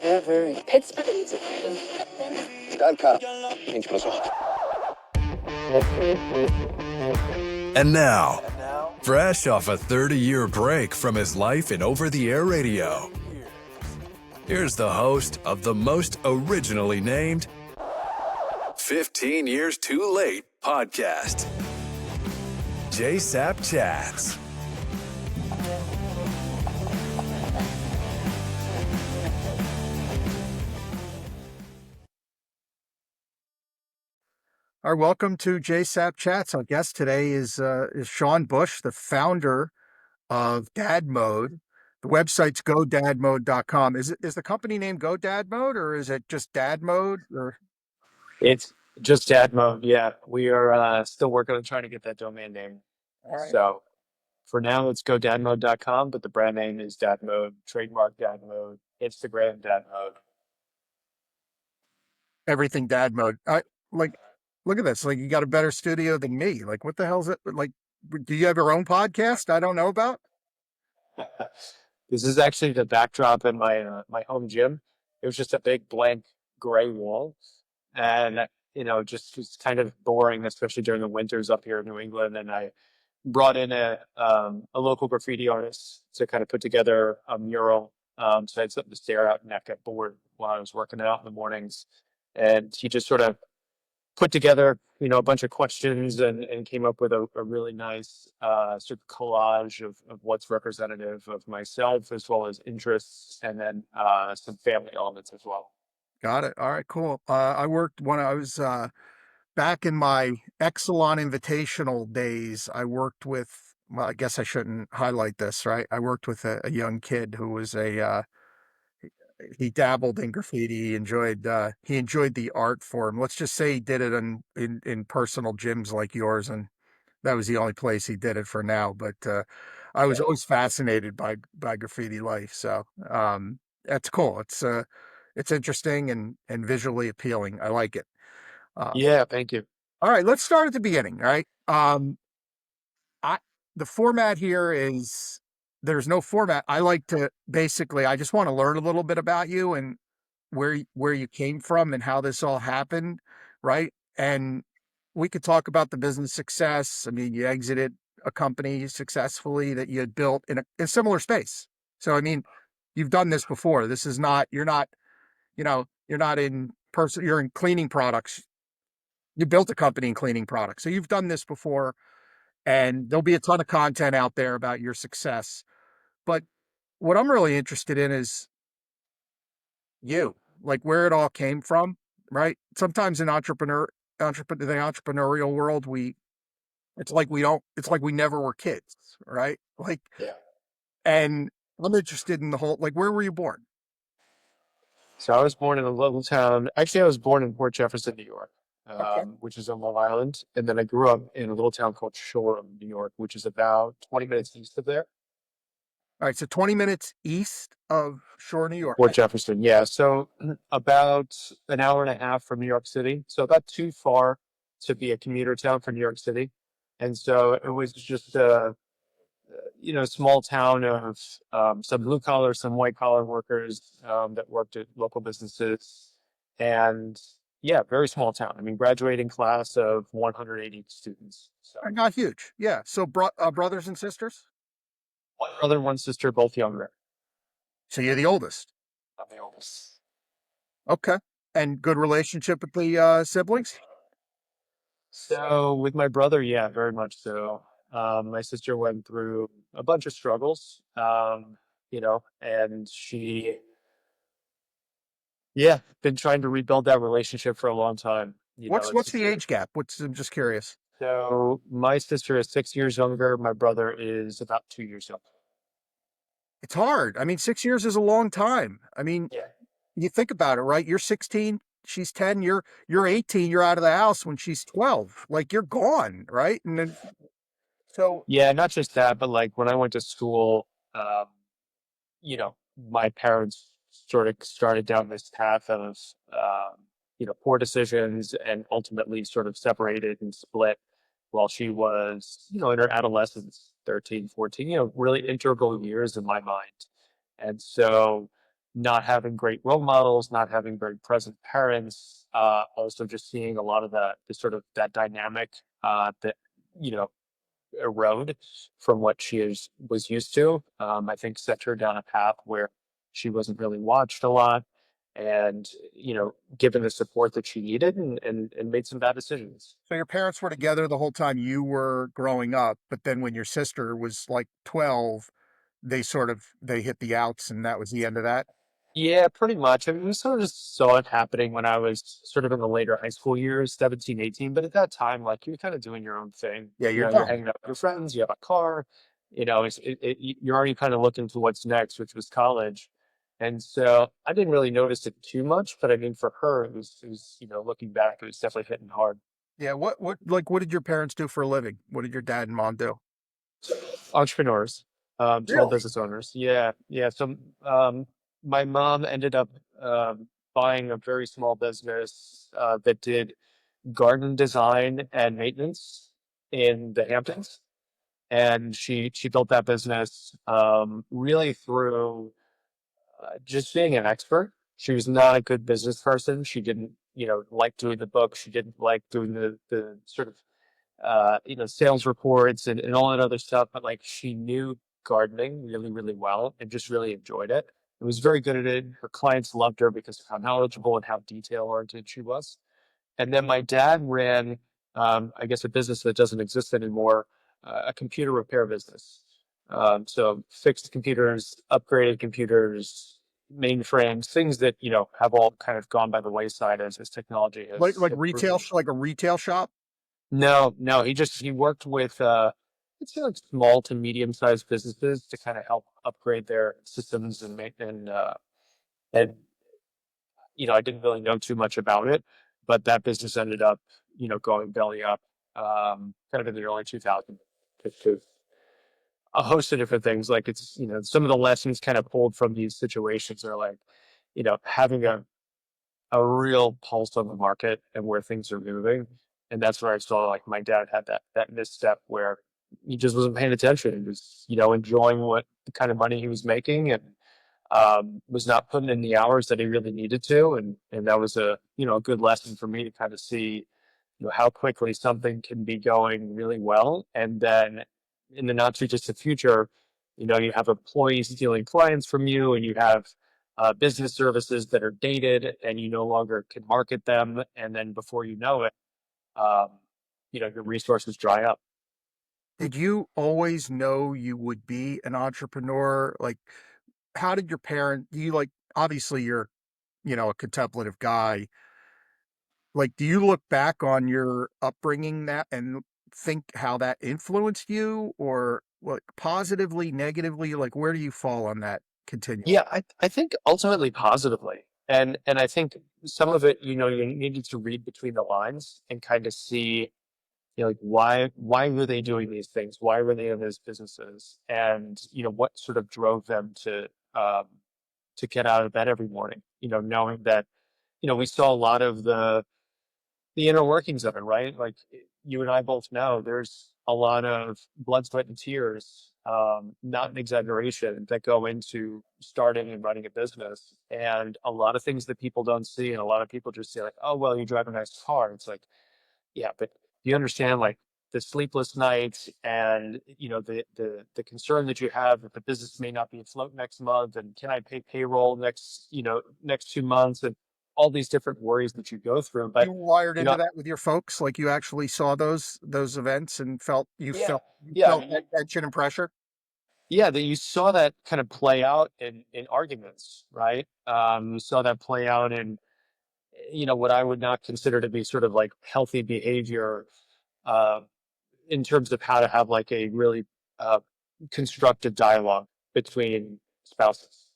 And now, fresh off a 30-year break from his life in over-the-air radio, here's the host of the most originally named 15 Years Too Late podcast, JaySapChats. All right, welcome to JaySapChats. Our guest today is Sean Busch, the founder of DadMode. The website's godadmode.com. Is the company name GoDadMode, or is it just DadMode? Or It's just DadMode. Yeah, we are still working on trying to get that domain name. all right. So for now, it's godadmode.com, but the brand name is DadMode, trademark DadMode, Instagram DadMode. Everything DadMode. Look at this. Like, you got a better studio than me. Like, what the hell's it? Like, do you have your own podcast I don't know about? This is actually the backdrop in my home gym. It was just a big blank gray wall, and just was kind of boring, especially during the winters up here in New England. And I brought in a local graffiti artist to kind of put together a mural. So I had something to stare out and not get bored while I was working out in the mornings. And he just sort of put together, a bunch of questions and came up with a really nice sort of collage of what's representative of myself, as well as interests, and then some family elements as well. Got it. All right, cool. I worked when I was back in my Exelon Invitational days. I worked with, well, I guess I shouldn't highlight this, right? I worked with a young kid who was he dabbled in graffiti. He enjoyed the art form. Let's just say he did it in personal gyms like yours, and that was the only place he did it for now. But I was always fascinated by graffiti life. So that's cool. It's interesting and visually appealing. I like it. Yeah, thank you. All right, let's start at the beginning, right? The format here is, there's no format. I just want to learn a little bit about you and where you came from and how this all happened, right? And we could talk about the business success. I mean, you exited a company successfully that you had built in a similar space. So, I mean, you've done this before. This is not, you're not you're in cleaning products. You built a company in cleaning products. So you've done this before, and there'll be a ton of content out there about your success. But what I'm really interested in is like where it all came from, right? Sometimes in the entrepreneurial world, it's like we never were kids, right? Like, Yeah. And I'm interested in the whole, like, where were you born? So I was born in a little town. Actually, I was born in Port Jefferson, New York, Okay. which is on Long Island. And then I grew up in a little town called Shoreham, New York, which is about 20 minutes east of there. All right. So 20 minutes east of Shore, New York. Port Jefferson, yeah. So about an hour and a half from New York City. So about too far to be a commuter town for New York City. And so it was just a small town of some blue collar, some white collar workers that worked at local businesses. And yeah, very small town. I mean, graduating class of 180 students. So Not huge. Yeah. So brothers and sisters? one brother, one sister, both younger. So you're the oldest. I'm the oldest. Okay. And good relationship with the siblings? So with my brother, yeah, very much so. My sister went through a bunch of struggles, and she, been trying to rebuild that relationship for a long time. What's the age gap? I'm just curious. So my sister is 6 years younger. My brother is about 2 years younger. It's hard. I mean, 6 years is a long time. I mean, Yeah. you think about it, right? You're 16, she's 10, you're 18, you're out of the house when she's 12. Like, you're gone, right? And then, so Yeah, not just that, but like when I went to school, my parents sort of started down this path of, poor decisions and ultimately sort of separated and split while she was, in her adolescence, 13, 14, really integral years in my mind. And so, not having great role models, not having very present parents, also just seeing a lot of the sort of that dynamic that, you know, erode from what was used to. I think set her down a path where she wasn't really watched a lot and, given the support that she needed and made some bad decisions. So your parents were together the whole time you were growing up, but then when your sister was like 12, they hit the outs and that was the end of that? Yeah, pretty much. I mean, we sort of just saw it happening when I was sort of in the later high school years, 17, 18. But at that time, like you're kind of doing your own thing. Yeah, you're You're done. hanging out with your friends, you have a car, you're already kind of looking to what's next, which was college. And so I didn't really notice it too much, but I mean, for her, looking back, it was definitely hitting hard. Yeah, what did your parents do for a living? What did your dad and mom do? Entrepreneurs, small Really? business owners. Yeah, yeah. So, my mom ended up buying a very small business that did garden design and maintenance in the Hamptons, and she built that business really through just being an expert. She was not a good business person. She didn't, like doing the books. She didn't like doing the sort of sales reports and all that other stuff. But like she knew gardening really, really well and just really enjoyed it. And was very good at it. Her clients loved her because of how knowledgeable and how detail oriented she was. And then my dad ran, I guess, a business that doesn't exist anymore, a computer repair business. So fixed computers, upgraded computers, mainframes, things that, have all kind of gone by the wayside as technology has improved. Like a retail shop? No, no, he worked with I'd say like small to medium sized businesses to kind of help upgrade their systems and make and I didn't really know too much about it, but that business ended up, going belly up kind of in the early 2000s to a host of different things. Like it's, some of the lessons kind of pulled from these situations are like, having a real pulse on the market and where things are moving. And that's where I saw like my dad had that misstep where he just wasn't paying attention and was, enjoying what the kind of money he was making and was not putting in the hours that he really needed to. And that was a good lesson for me to kind of see, how quickly something can be going really well. And then in the not too distant future, you have employees stealing clients from you and you have business services that are dated and you no longer can market them. And then before you know it, um, your resources dry up. Did you always know you would be an entrepreneur? Like, how did your parent do you like obviously you're, a contemplative guy. Like, do you look back on your upbringing that and think how that influenced you or like positively, negatively? Like, where do you fall on that continuum? Yeah, I think ultimately positively. And I think some of it, you needed to read between the lines and kind of see, like why were they doing these things? Why were they in those businesses? And what sort of drove them to get out of bed every morning, knowing that, we saw a lot of the inner workings of it, right? Like you and I both know there's a lot of blood, sweat, and tears, not an exaggeration, that go into starting and running a business. And a lot of things that people don't see, and a lot of people just say like, oh, well, you drive a nice car. It's like, yeah, but you understand like the sleepless nights and the concern that you have that the business may not be afloat next month and can I pay payroll next 2 months and all these different worries that you go through. But You wired you into know, that with your folks? Like, you actually saw those events and yeah, you yeah, felt that tension and pressure? yeah, that you saw that kind of play out in arguments, right? You saw that play out in what I would not consider to be sort of like healthy behavior. Uh, in terms of how to have like a really uh, constructive dialogue between spouses.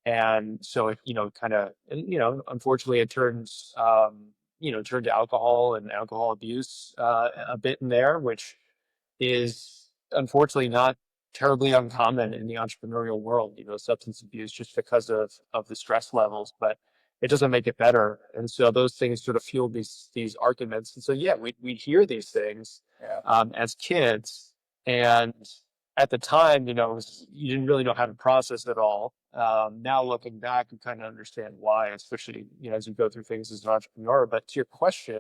And so it, kind of, unfortunately it turned to alcohol and alcohol abuse a bit in there, which is unfortunately not terribly uncommon in the entrepreneurial world, substance abuse just because of the stress levels, but it doesn't make it better. And so those things sort of fuel these arguments. And so yeah, we hear these things Yeah. as kids, and at the time, you didn't really know how to process it all. Now looking back, you kind of understand why, especially, as you go through things as an entrepreneur. But to your question,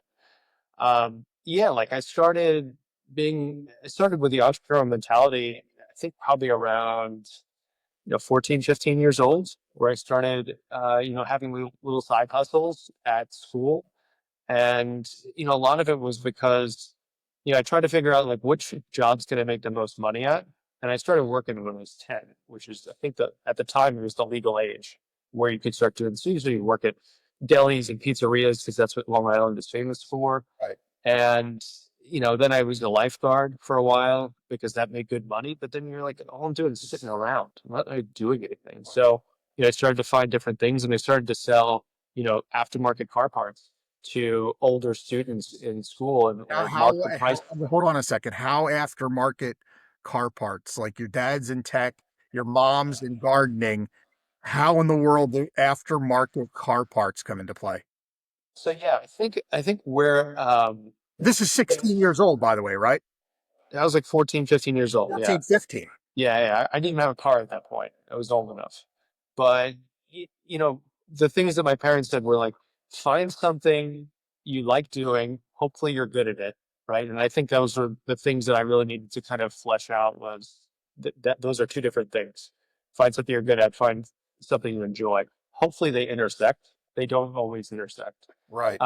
yeah, like I started with the entrepreneurial mentality, I think probably around, 14, 15 years old, where I started, having little side hustles at school. And, a lot of it was because, I tried to figure out like which jobs can I make the most money at. And I started working when I was 10, which is, I think that at the time it was the legal age where you could start doing. So usually you work at delis and pizzerias because that's what Long Island is famous for. Right. And, then I was a lifeguard for a while because that made good money. But then you're like, all I'm doing is sitting around. I'm not really doing anything. So, I started to find different things and I started to sell, aftermarket car parts to older students in school and Now, like mark the price. hold on a second. How aftermarket car parts, like your dad's in tech, your mom's in gardening, how in the world do aftermarket car parts come into play? So yeah, I think where This is 16 years old, by the way, right? I was like 14, 15 years old. Yeah. 14, 15. Yeah. I didn't even have a car at that point. I was old enough. But the things that my parents said were like, find something you like doing. Hopefully you're good at it. Right. And I think those were the things that I really needed to kind of flesh out was that those are two different things. Find something you're good at, find something you enjoy. Hopefully they intersect. They don't always intersect. Right.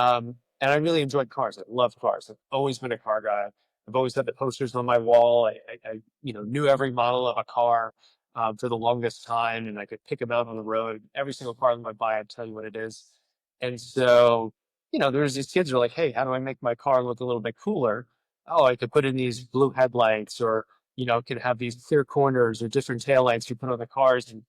And I really enjoyed cars. I love cars. I've always been a car guy. I've always had the posters on my wall. I knew every model of a car for the longest time, and I could pick them out on the road. Every single car that I buy, I'd tell you what it is. And so, there's these kids who are like, hey, how do I make my car look a little bit cooler? Oh, I could put in these blue headlights or, could have these clear corners or different taillights you put on the cars. And,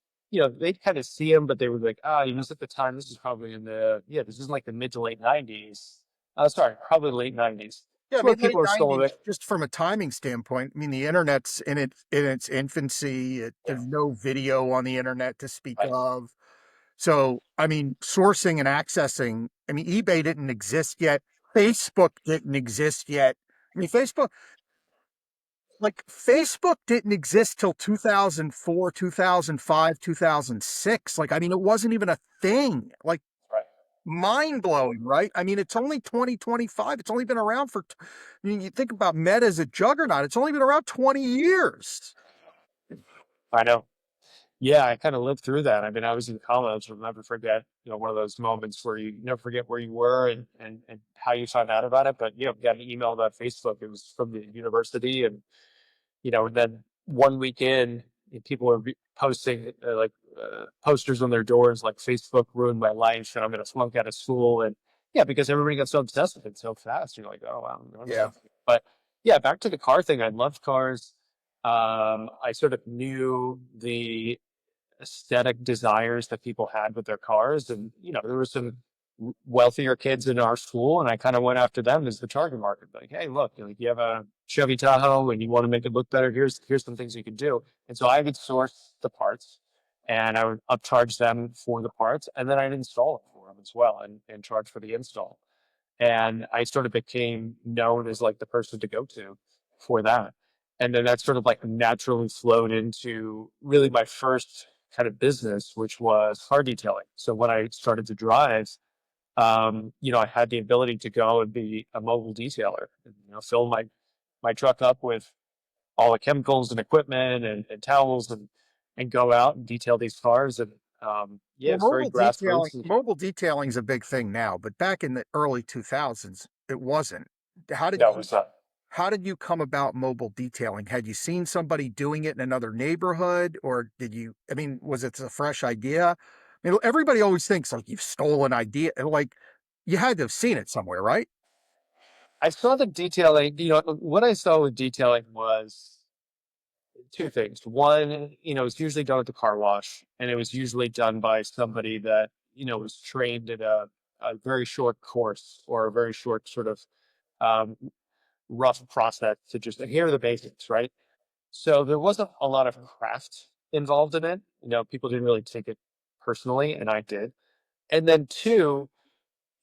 they'd kind of see them, but they were like, this at the time, this is probably this is like the mid to late 90s. Sorry, probably late 90s. Yeah, I It's where mean, late people are still 90s, awake. just from a timing standpoint, I mean, the internet's in its infancy. There's no video on the internet to speak Right. of. So, I mean, sourcing and accessing, I mean, eBay didn't exist yet. Facebook didn't exist yet. I mean, Facebook didn't exist till 2004, 2005, 2006. Like, I mean, it wasn't even a thing. Like, Right. mind blowing, right? I mean, it's only 2025. It's only been around for, I mean, you think about Meta as a juggernaut, it's only been around 20 years. I know. Yeah, I kind of lived through that. I mean, I was in college. I'll never forget, one of those moments where you never forget where you were and how you found out about it. But, got an email about Facebook. It was from the university. And, and then one weekend, people were posting posters on their doors like Facebook ruined my life and I'm going to flunk out of school. And yeah, because everybody got so obsessed with it so fast. You're like, oh, wow. Yeah. But yeah, back to the car thing. I loved cars. I sort of knew the aesthetic desires that people had with their cars. And, there were some wealthier kids in our school, and I kind of went after them as the target market. Like, hey, look, you have a Chevy Tahoe and you want to make it look better. Here's some things you can do. And so I would source the parts and I would upcharge them for the parts. And then I'd install it for them as well and charge for the install. And I sort of became known as like the person to go to for that. And then that sort of like naturally flowed into really my first kind of business, which was car detailing. So when I started to drive, I had the ability to go and be a mobile detailer, and, fill my truck up with all the chemicals and equipment and towels and go out and detail these cars. And yeah, Well, it's very grassroots. mobile detailing is a big thing now, but back in the early 2000s, it wasn't. How did That was how did you come about mobile detailing? Had you seen somebody doing it in another neighborhood, or I mean, was it a fresh idea? I mean, everybody always thinks like you've stolen an idea. Like, you had to have seen it somewhere, right? I saw the detailing. What I saw with detailing was two things. One, it's usually done at the car wash, and it was usually done by somebody that, was trained in a very short course or a very short sort of um, rough process to just, here are the basics, right? So there wasn't a lot of craft involved in it. People didn't really take it personally, and I did. And then two,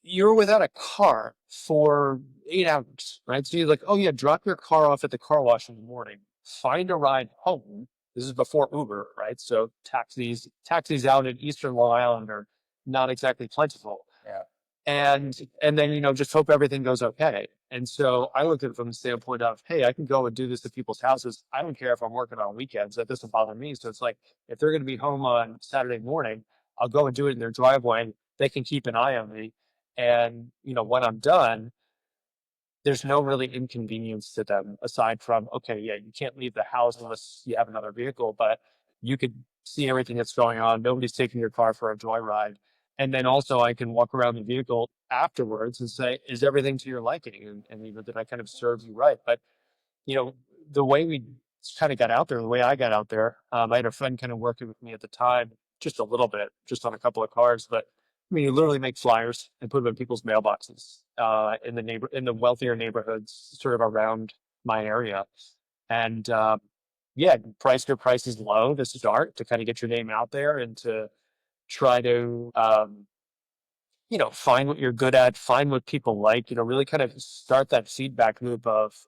you're without a car for 8 hours, right? So you're like, oh yeah, drop your car off at the car wash in the morning find a ride home. This is before Uber, right? So taxis out in Eastern Long Island are not exactly plentiful. Yeah. And then, just hope everything goes okay. And so I looked at it from the standpoint of, hey, I can go and do this at people's houses. I don't care if I'm working on weekends. That doesn't bother me. So it's like, if they're going to be home on Saturday morning, I'll go and do it in their driveway. They can keep an eye on me. And, when I'm done, there's no really inconvenience to them aside from, okay, yeah, you can't leave the house unless you have another vehicle, but you could see everything that's going on. Nobody's taking your car for a joyride. And then also I can walk around the vehicle afterwards and say, is everything to your liking? And did I kind of serve you right? But, you know, the way we kind of got out there, the way I got out there, I had a friend kind of working with me at the time, just a little bit, just on a couple of cars, but I mean, you literally make flyers and put them in people's mailboxes in the wealthier neighborhoods, sort of around my area, and yeah, price your prices low to start to kind of get your name out there and to try to find what you're good at, find what people like, really kind of start that feedback loop of,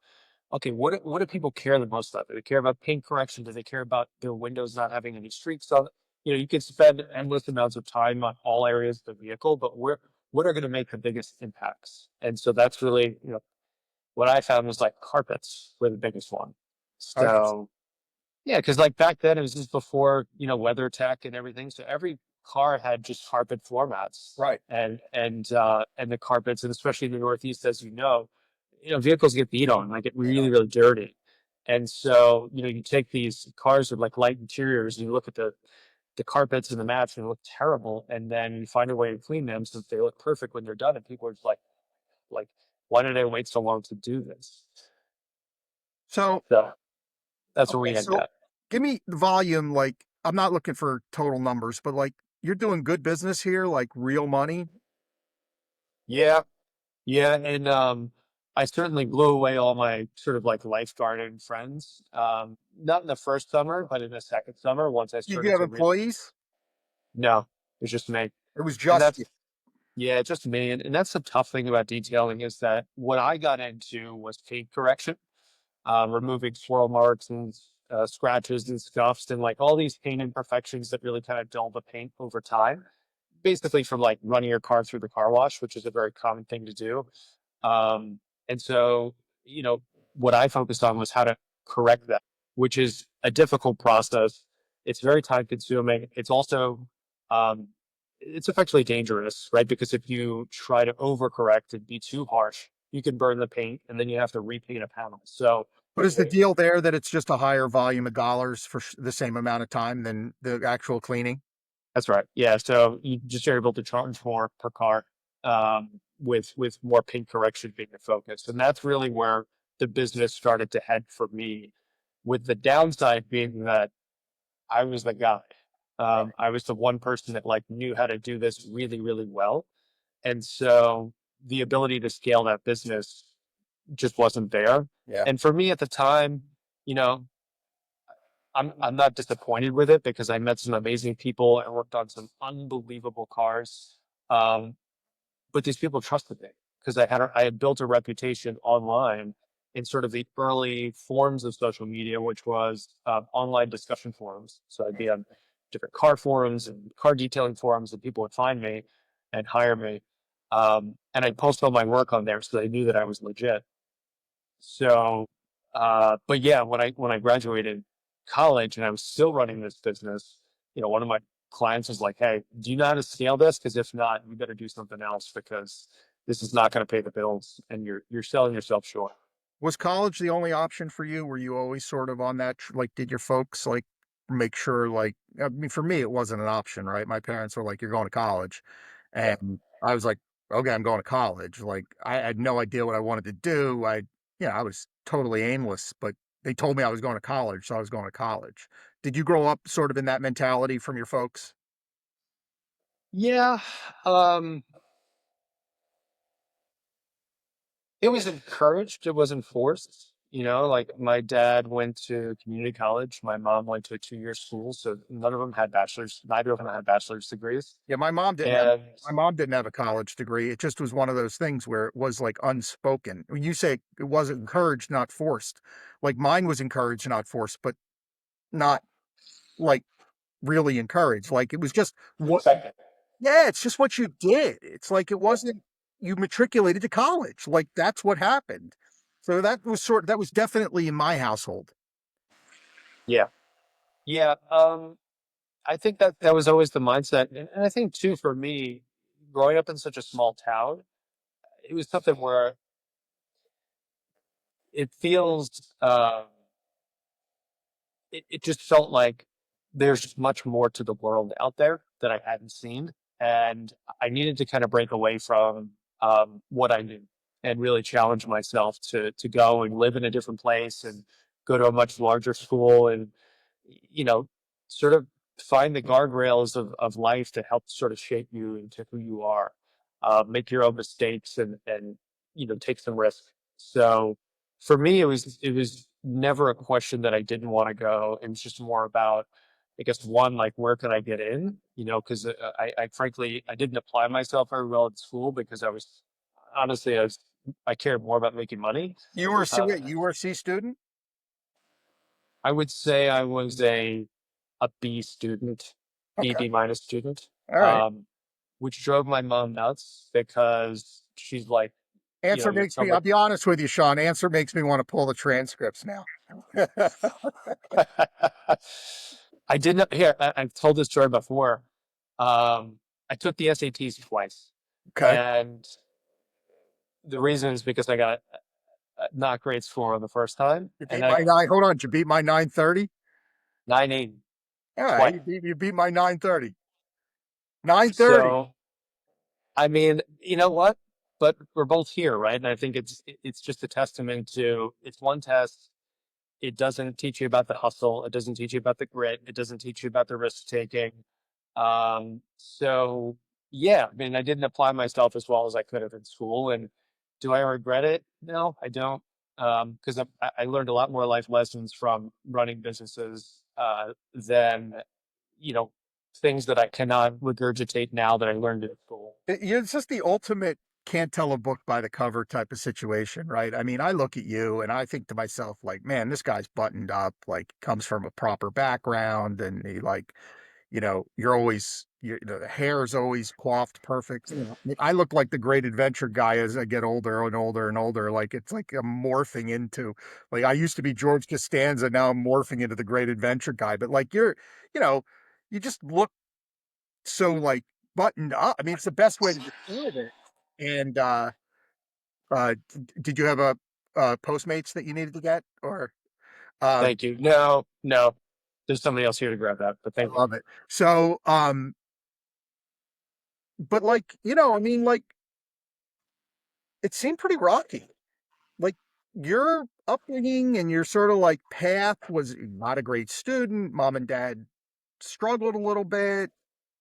okay, what do people care the most about? Do they care about paint correction? Do they care about their windows not having any streaks on it? You can spend endless amounts of time on all areas of the vehicle, but what are going to make the biggest impacts? And so that's really, what I found was like carpets were the biggest one. Okay. So yeah, because like back then it was just before, weather tech and everything. So every car had just carpet floor mats. Right. And the carpets, and especially in the Northeast, as vehicles get beat on, like get really, Yeah. really dirty. And so, you take these cars with like light interiors and you look at the carpets and the mats and they look terrible. And then you find a way to clean them so that they look perfect when they're done. And people are just like, why did I wait so long to do this? So, So that's where we okay, ended so up. give me the volume. Like, I'm not looking for total numbers, but like, you're doing good business here, like real money. Yeah. Yeah, and I certainly blew away all my sort of like lifeguarding friends. Not in the first summer, but in the second summer, once I Did you started have to really, employees? no, it's just me. It was And just you. that's, yeah, just me. And that's the tough thing about detailing is that what I got into was paint correction, removing swirl marks and scratches and scuffs and like all these paint imperfections that really kind of dull the paint over time. Basically from like running your car through the car wash, which is a very common thing to do. Um, and so, what I focused on was how to correct that, which is a difficult process. It's very time consuming. It's also, it's effectively dangerous, right? Because if you try to overcorrect and be too harsh, you can burn the paint and then you have to repaint a panel. So But is the deal there that it's just a higher volume of dollars for the same amount of time than the actual cleaning? that's right. Yeah. So you just are able to charge more per car, with more paint correction being the focus. And that's really where the business started to head for me, with the downside being that I was the guy. I was the one person that like knew how to do this really, really well. And so the ability to scale that business just wasn't there. Yeah. And for me at the time, you know, I'm not disappointed with it because I met some amazing people and worked on some unbelievable cars. Um, but these people trusted me because I had built a reputation online in sort of the early forms of social media, which was online discussion forums. So I'd be on different car forums and car detailing forums, and people would find me and hire me. And I'd post all my work on there so they knew that I was legit. So, but yeah, when I graduated college and I was still running this business, one of my clients was like, "Hey, do you know how to scale this? Because if not, you better do something else because this is not going to pay the bills, and you're selling yourself short." Was college the only option for you? Were you always sort of on that, like, did your folks like make sure, like, I mean, for me, it wasn't an option, right? My parents were like, you're going to college. And I was like, okay, I'm going to college. Like, I had no idea what I wanted to do. I was totally aimless, but they told me I was going to college. So I was going to college. Did you grow up sort of in that mentality from your folks? Yeah, um, it was encouraged. It wasn't forced. like my dad went to community college. My mom went to a 2-year school. So none of them had bachelor's, neither of them had bachelor's degrees. Yeah, And my mom didn't have a college degree. It just was one of those things where it was like unspoken. When you say it was encouraged, not forced, like mine was encouraged, not forced, but not like really encouraged. Like it was just what, second, yeah, it's just what you did. It's like it wasn't, you matriculated to college. Like that's what happened. So that was definitely in my household. yeah. Yeah. I think that was always the mindset. And I think too, for me, growing up in such a small town, it was something where it feels, it just felt like there's much more to the world out there that I hadn't seen. And I needed to kind of break away from what I knew and really challenge myself to go and live in a different place and go to a much larger school and, you know, sort of find the guardrails of life to help sort of shape you into who you are, make your own mistakes and, take some risk. So, for me, it was never a question that I didn't want to go. It was just more about, I guess, one, like where could I get in? Because I frankly I didn't apply myself very well at school because I was honestly I cared more about making money. You were a C, Uh, wait, you were a C student? I would say I was a B student, Okay. B minus student, All right. which drove my mom nuts because she's like, you're I'll somewhat. be honest with you, Sean, answer makes me want to pull the transcripts now. I didn't here. I've told this story before. I took the SATs twice, Okay. and the reason is because I got a not great score on the first time, You and beat I my got nine. Hold on. Did you beat my 930? 980 All right. twice. You beat my 930. 930. So I mean, you know what? But we're both here, right? And I think it's just a testament to it's one test. It doesn't teach you about the hustle. It doesn't teach you about the grit. It doesn't teach you about the risk taking. So yeah, I mean, I didn't apply myself as well as I could have in school. And do I regret it? No, I don't. Because I learned a lot more life lessons from running businesses than, you know, things that I cannot regurgitate now that I learned in school. It's just the ultimate can't tell a book by the cover type of situation, right? I mean, I look at you and I think to myself, like, man, this guy's buttoned up, like, comes from a proper background, and he, like, you're always, the hair is always coiffed perfect. I look like the great adventure guy as I get older and older and older. Like it's like I'm morphing into, like I used to be George Costanza. Now I'm morphing into the great adventure guy. But like you know, you just look so like buttoned up. I mean, it's the best way to describe it. And did you have a Postmates that you needed to get or? Thank you. No, no, there's somebody else here to grab that, but thank I you. love it. So, but like, I mean, like it seemed pretty rocky. Like your upbringing and your sort of like path was not a great student. Mom and dad struggled a little bit.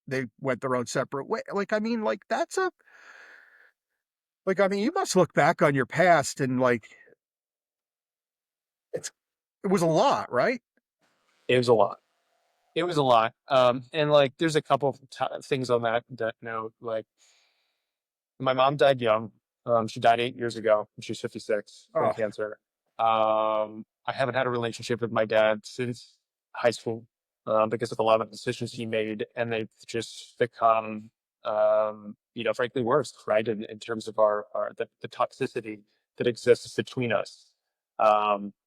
They went their own separate way. Like, I mean, like I mean, you must look back on your past and like it's it was a lot, right? It was a lot. It was a lot. And like, there's a couple of things on that note. Like, my mom died young. She died 8 years ago. And she's 56 from Oh, cancer. I haven't had a relationship with my dad since high school because of a lot of decisions he made, and they've just become, frankly, worse, right? In terms of the toxicity that exists between us.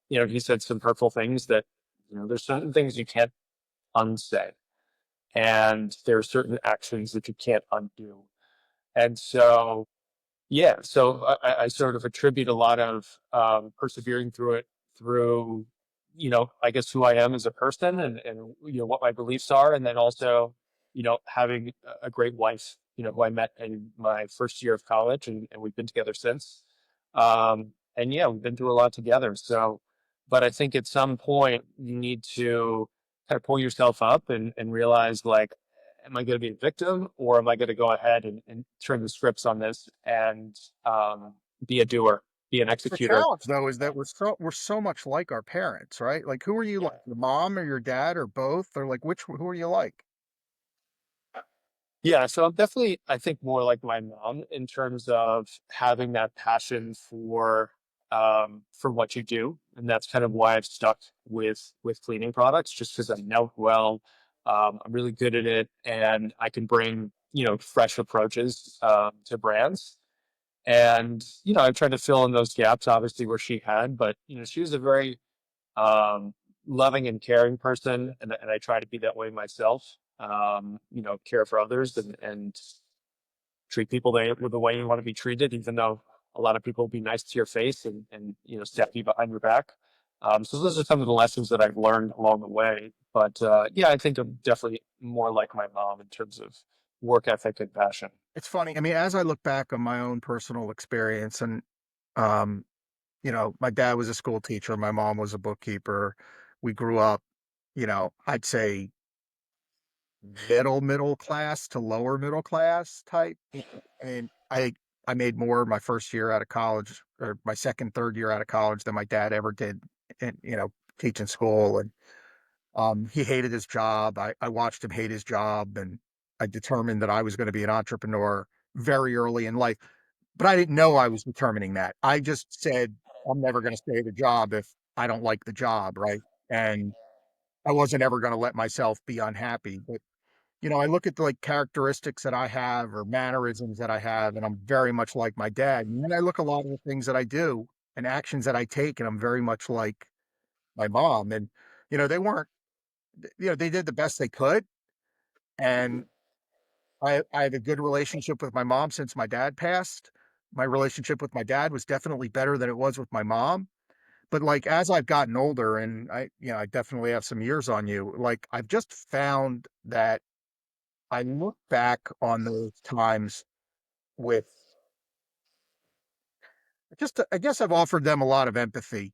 He said some hurtful things that, there's certain things you can't unsay, and there are certain actions that you can't undo. And so, yeah, so I sort of attribute a lot of persevering through it through, I guess who I am as a person and what my beliefs are, and then also, having a great wife, who I met in my first year of college, and we've been together since. And yeah, we've been through a lot together. So, but I think at some point you need to kind of pull yourself up and realize, like, am I going to be a victim, or am I going to go ahead and turn the scripts on this and be a doer? be an The executor. challenge though is that we're so much like our parents, right? Like, who are you like, your mom or your dad or both, or like who are you like? Yeah, so I'm definitely, I think, more like my mom in terms of having that passion for what you do, and that's kind of why I've stuck with cleaning products, just because I know it well. I'm really good at it, and I can bring fresh approaches to brands. And I've tried to fill in those gaps, obviously, where she had, but she was a very um, loving and caring person, and I try to be that way myself. Care for others and treat people with the way you want to be treated, even though a lot of people will be nice to your face and stab you behind your back. So those are some of the lessons that I've learned along the way. But yeah, I think I'm definitely more like my mom in terms of work ethic and passion. It's funny. I mean, as I look back on my own personal experience, and um, my dad was a school teacher, my mom was a bookkeeper. We grew up, I'd say middle class to lower middle class type. And I made more my first year out of college, or my second, third year out of college, than my dad ever did in, teaching school. And he hated his job. I watched him hate his job, and I determined that I was going to be an entrepreneur very early in life. But I didn't know I was determining that. I just said, I'm never going to stay at a job if I don't like the job, right? And I wasn't ever going to let myself be unhappy. But I look at the like characteristics that I have or mannerisms that I have, and I'm very much like my dad. And then I look at a lot of the things that I do and actions that I take, and I'm very much like my mom. And they weren't, they did the best they could. And I have a good relationship with my mom since my dad passed. My relationship with my dad was definitely better than it was with my mom. But like as I've gotten older, and I definitely have some years on you, like I've just found that I look back on those times with just, I guess I've offered them a lot of empathy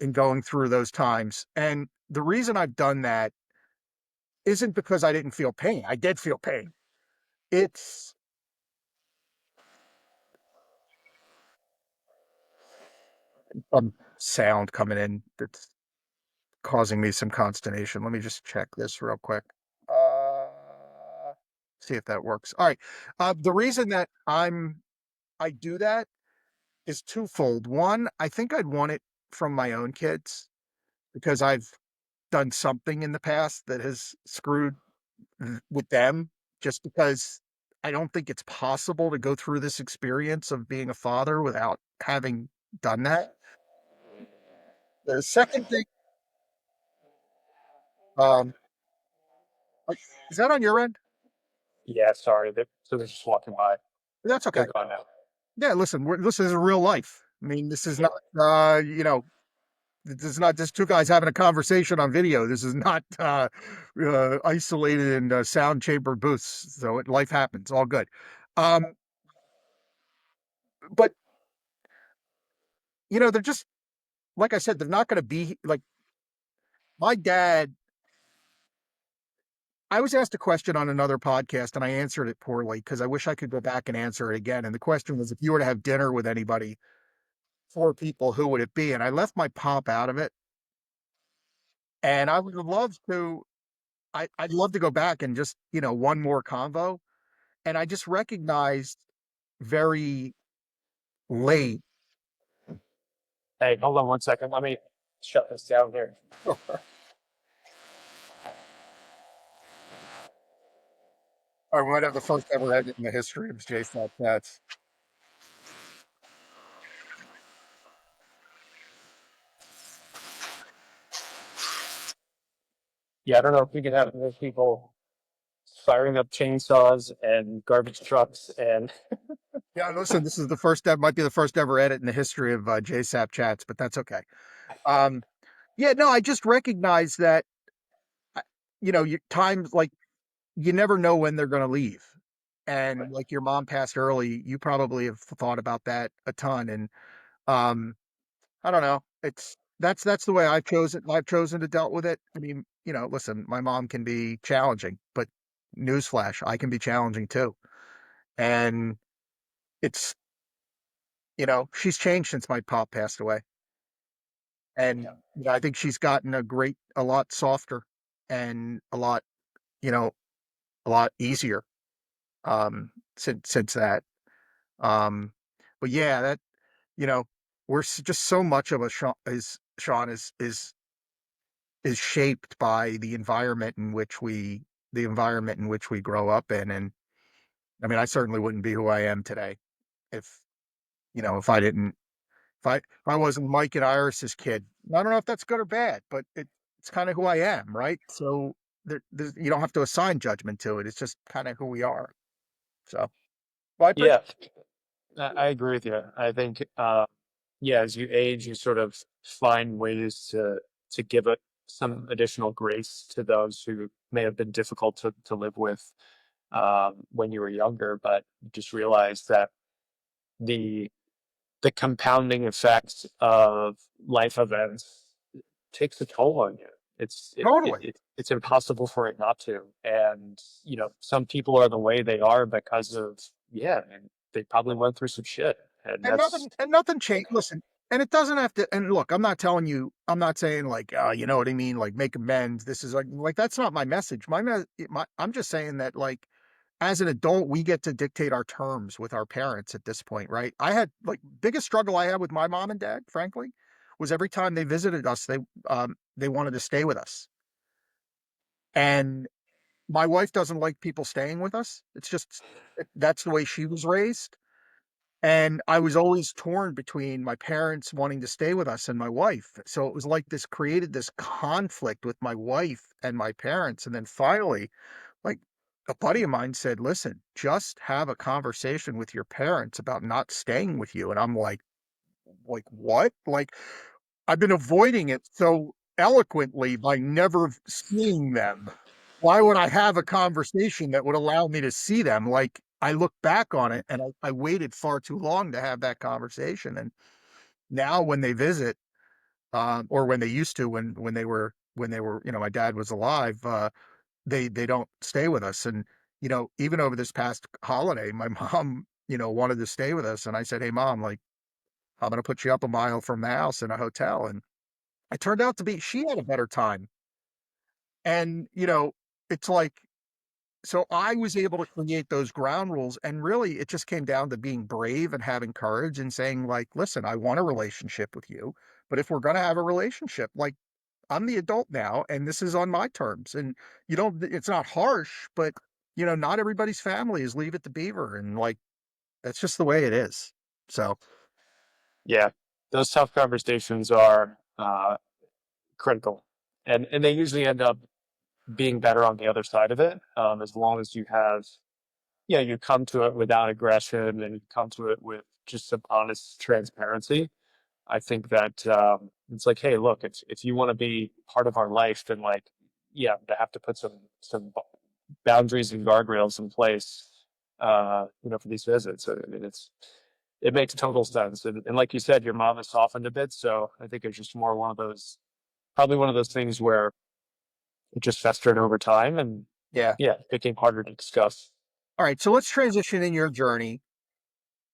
in going through those times. And the reason I've done that isn't because I didn't feel pain. I did feel pain. It's sound coming in that's causing me some consternation. Let me just check this real quick. Uh, See if that works. All right. The reason that I do that is twofold. One, I think I'd want it from my own kids because I've done something in the past that has screwed with them, just because I don't think it's possible to go through this experience of being a father without having done that. The second thing, um, is that on your end? Yeah, sorry, so they're just walking by. That's okay. They're gone now. Yeah, listen, this is real life. I mean, this is not, this is not just two guys having a conversation on video. This is not isolated in sound chamber booths. So life happens, all good. Um, but they're just, like I said, they're not going to be like my dad. I was asked a question on another podcast and I answered it poorly because I wish I could go back and answer it again. And the question was, if you were to have dinner with anybody, four people, who would it be? And I left my pop out of it. And I would love to, I'd love to go back and just, one more convo. And I just recognized very late. Hey, hold on one second. Let me shut this down here. Or might have the first ever edit in the history of JaySapChats. Yeah, I don't know if we can have those people firing up chainsaws and garbage trucks and Yeah, listen, this is the first ever, might be the first ever edit in the history of JaySapChats, but that's okay. Um, yeah, no, I just recognize that, uh, times like you never know when they're going to leave. And like your mom passed early, you probably have thought about that a ton. And um, I don't know. That's the way I've chosen to dealt with it. I mean, listen, my mom can be challenging, but newsflash, I can be challenging too. And it's she's changed since my pop passed away. And I think she's gotten a lot softer and you know, a lot easier since that. Um, but yeah, that you know, just so much of Sean is shaped by the environment in which we grow up in. And I mean, I certainly wouldn't be who I am today if if I didn't if I wasn't Mike and Iris's kid. I don't know if that's good or bad, but it's kind of who I am, right? So you don't have to assign judgment to it. It's just kind of who we are. So, well, I appreciate. Yeah, I agree with you. I think, yeah, as you age, you sort of find ways to give it some additional grace to those who may have been difficult to live with when you were younger, but you just realize that the the compounding effects of life events takes a toll on you. Totally. It's impossible for it not to. And some people are the way they are because of, yeah, and they probably went through some shit. And that's And nothing changed. Listen, and it doesn't have to. And look, I'm not saying like, you know what I mean, like make amends. This is like that's not my message. I'm just saying that like, as an adult, we get to dictate our terms with our parents at this point, right? I had like biggest struggle I had with my mom and dad, frankly, was every time they visited us, they wanted to stay with us, and my wife doesn't like people staying with us. It's just that's the way she was raised. And I was always torn between my parents wanting to stay with us and my wife. So it was like this created this conflict with my wife and my parents. And then finally, like a buddy of mine said, listen, just have a conversation with your parents about not staying with you. And I'm like what? Like I've been avoiding it so eloquently by never seeing them. Why would I have a conversation that would allow me to see them? Like I look back on it and I waited far too long to have that conversation. And now when they visit, or when they used to, when they were, my dad was alive, they don't stay with us. And, even over this past holiday, my mom, wanted to stay with us. And I said, hey mom, like, I'm going to put you up a mile from the house in a hotel. And it turned out to be, she had a better time. And, it's like, so I was able to create those ground rules. And really, it just came down to being brave and having courage and saying, like, listen, I want a relationship with you. But if we're going to have a relationship, like, I'm the adult now and this is on my terms. And it's not harsh, but, not everybody's family is Leave It to Beaver. And like, that's just the way it is. So, yeah, those tough conversations are critical, and they usually end up being better on the other side of it, as long as you have, you come to it without aggression and you come to it with just some honest transparency. I think that it's like, hey, look, if you want to be part of our life, then like, yeah, they have to put some boundaries and guardrails in place, for these visits. I mean, it makes total sense. And like you said, your mom has softened a bit, so I think it's just more probably one of those things where it just festered over time, and yeah. yeah, it became harder to discuss. All right. So let's transition in your journey.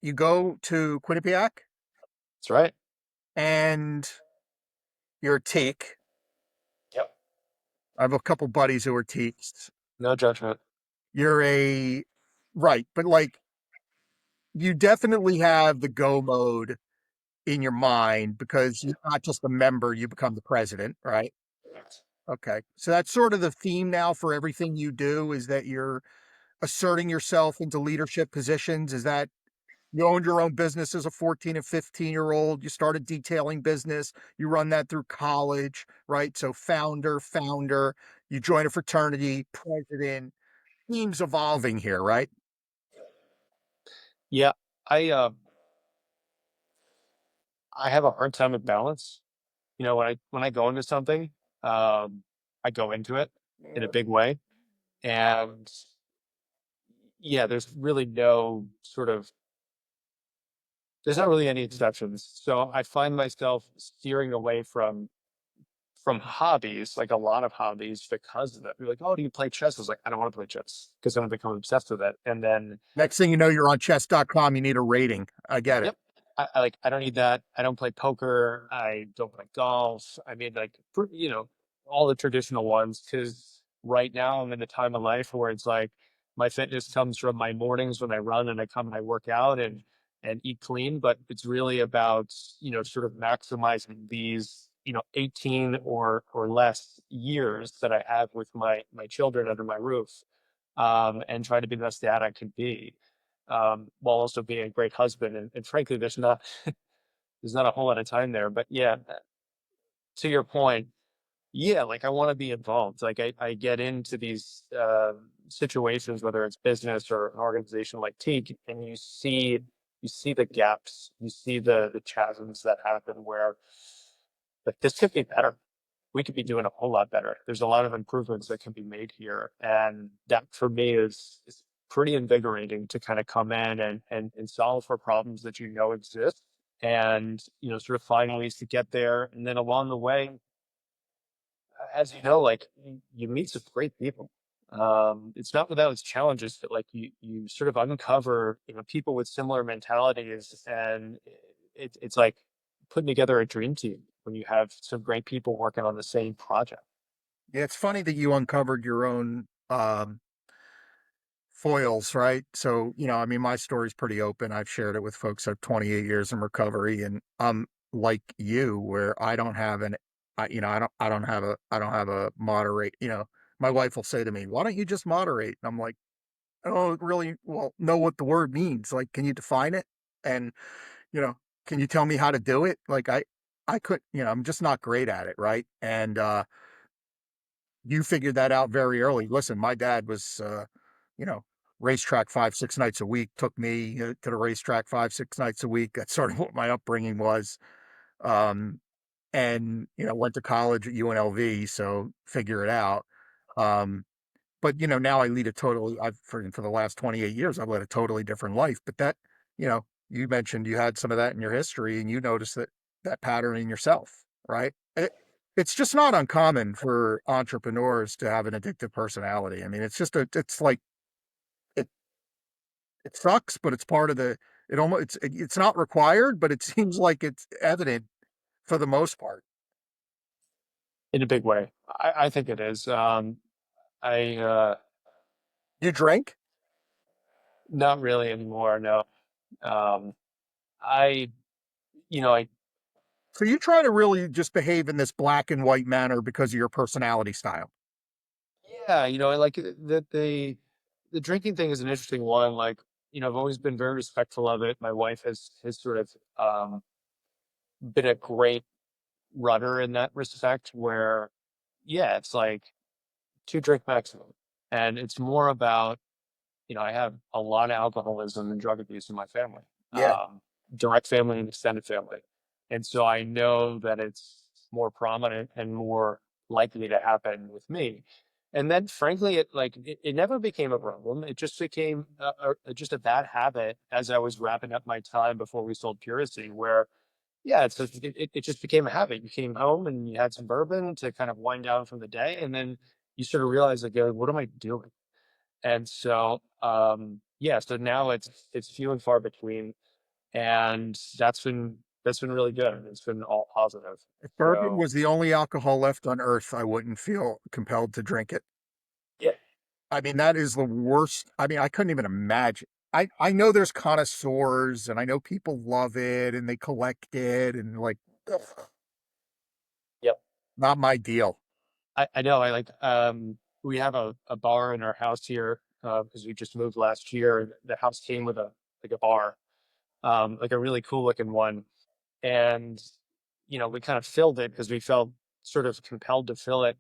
You go to Quinnipiac That's right. and you're a teak. Yep. I have a couple buddies who are teaks. No judgment. You're right. But like, you definitely have the go mode in your mind because you're not just a member, you become the president, right? Okay. So that's sort of the theme now for everything you do, is that you're asserting yourself into leadership positions. Is that you owned your own business as a 14 and 15-year-old. You started detailing business. You run that through college, right? So founder, you join a fraternity, president, team's evolving here, right? Yeah, I have a hard time with balance. When I go into something, I go into it in a big way, and yeah, there's not really any exceptions. So I find myself steering away from hobbies, like a lot of hobbies, because of it. You're like, oh, do you play chess? I was like, I don't want to play chess because then I become obsessed with it. And then, Next thing you know, you're on chess.com. You need a rating. I get it. yep, I don't need that. I don't play poker. I don't play golf. I mean, like, all the traditional ones. Because right now I'm in a time of life where it's like my fitness comes from my mornings when I run and I come and I work out and eat clean. But it's really about, sort of maximizing these, 18 or less years that I have with my children under my roof, and trying to be the best dad I can be, while also being a great husband. And frankly, there's not a whole lot of time there. But yeah, to your point, yeah, like I want to be involved. Like I get into these situations, whether it's business or an organization like Teak, and you see the gaps, you see the chasms that happen where like this could be better. We could be doing a whole lot better. There's a lot of improvements that can be made here. And that for me is pretty invigorating to kind of come in and solve for problems that exist, and sort of find ways to get there. And then along the way, as like you meet some great people. It's not without its challenges, but like you sort of uncover people with similar mentalities, and it's like putting together a dream team when you have some great people working on the same project. Yeah, it's funny that you uncovered your own foils, right? So, I mean, my story's pretty open. I've shared it with folks. I've 28 years in recovery, and I'm like you, where I don't have I don't have a moderate. My wife will say to me, "Why don't you just moderate?" And I'm like, "I don't really know what the word means. Like, can you define it? And you know, can you tell me how to do it? Like, I could, I'm just not great at it, right? And you figured that out very early. Listen, my dad was, you know, racetrack 5, 6 nights a week, took me to the racetrack 5, 6 nights a week. That's sort of what my upbringing was. Um, and, went to college at UNLV, so figure it out. Um, but, now I lead a totally, for the last 28 years, I've led a totally different life. But you mentioned you had some of that in your history and you noticed that pattern in yourself, right? It's just not uncommon for entrepreneurs to have an addictive personality. I mean, it's like it it sucks, but it's part of it almost it's not required, but it seems like it's evident for the most part. In a big way. I think it is. I You drink? Not really anymore. No. Um, I I So you try to really just behave in this black and white manner because of your personality style. yeah, I like that the drinking thing is an interesting one. Like, I've always been very respectful of it. My wife has sort of been a great rudder in that respect, where yeah, it's like 2 drink maximum. And it's more about, I have a lot of alcoholism and drug abuse in my family, Yeah. direct family and extended family. And so I know that it's more prominent and more likely to happen with me. And then frankly, it never became a problem. It just became just a bad habit as I was wrapping up my time before we sold Puracy, where yeah, it just became a habit. You came home and you had some bourbon to kind of wind down from the day, and then you sort of realize like, what am I doing? And so, yeah, so now it's few and far between, and that's been really good. It's been all positive. If bourbon So was the only alcohol left on earth, I wouldn't feel compelled to drink it. yeah, I mean, that is the worst. I mean, I couldn't even imagine. I know there's connoisseurs and I know people love it and they collect it and like, ugh, yep. not my deal. I know. We have a bar in our house here, because we just moved last year. And the house came with a bar, like a really cool looking one, and we kind of filled it because we felt sort of compelled to fill it.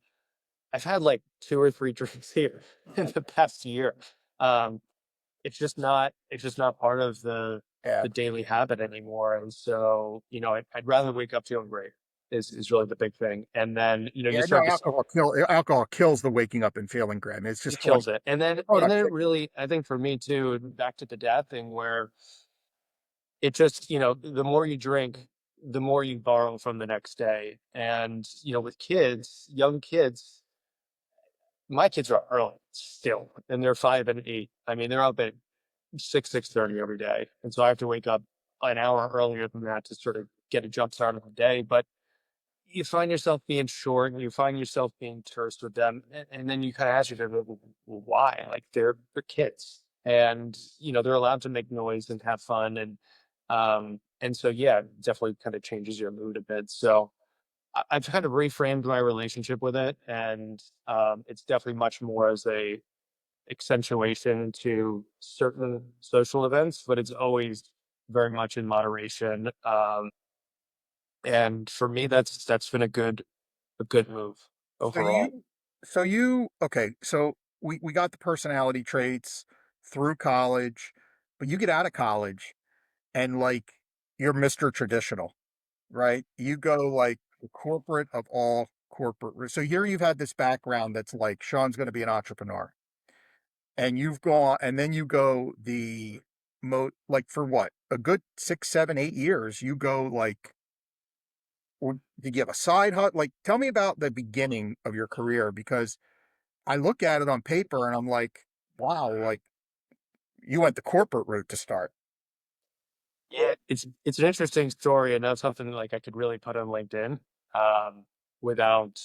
I've had like 2 or 3 drinks here in the past year. Um, it's just not part of Yeah. the daily habit anymore. And so, I'd rather wake up feeling great is really the big thing. And then, you Yeah. No, start to alcohol kills the waking up and feeling great. I mean, it's it just like kills it. And then it productivity. really, I think for me too, back to the dad thing, where it just, the more you drink, the more you borrow from the next day. And, with kids, young kids, my kids are early still, and they're 5 and 8. I mean, they're up at 6:30 every day, and so I have to wake up an hour earlier than that to sort of get a jump start on the day. But you find yourself being short, and you find yourself being terse with them, and then you kind of ask yourself, "Well, why? Like they're kids, and they're allowed to make noise and have fun, and so yeah, it definitely kind of changes your mood a bit. So I've kind of reframed my relationship with it, and it's definitely much more as a accentuation to certain social events, but it's always very much in moderation. And for me, that's been a good move So overall. okay, so we got the personality traits through college, but you get out of college and like you're Mr. Traditional, right? You go like the corporate of all corporate. So here you've had this background that's like Sean's going to be an entrepreneur, and you've gone, and then you go the like for what a good 6, 7, 8 years. You go like, or did you have a side hut? Like, tell me about the beginning of your career because I look at it on paper and I'm like, wow, like you went the corporate route to start. Yeah, it's an interesting story, and that's something like I could really put on LinkedIn um, without.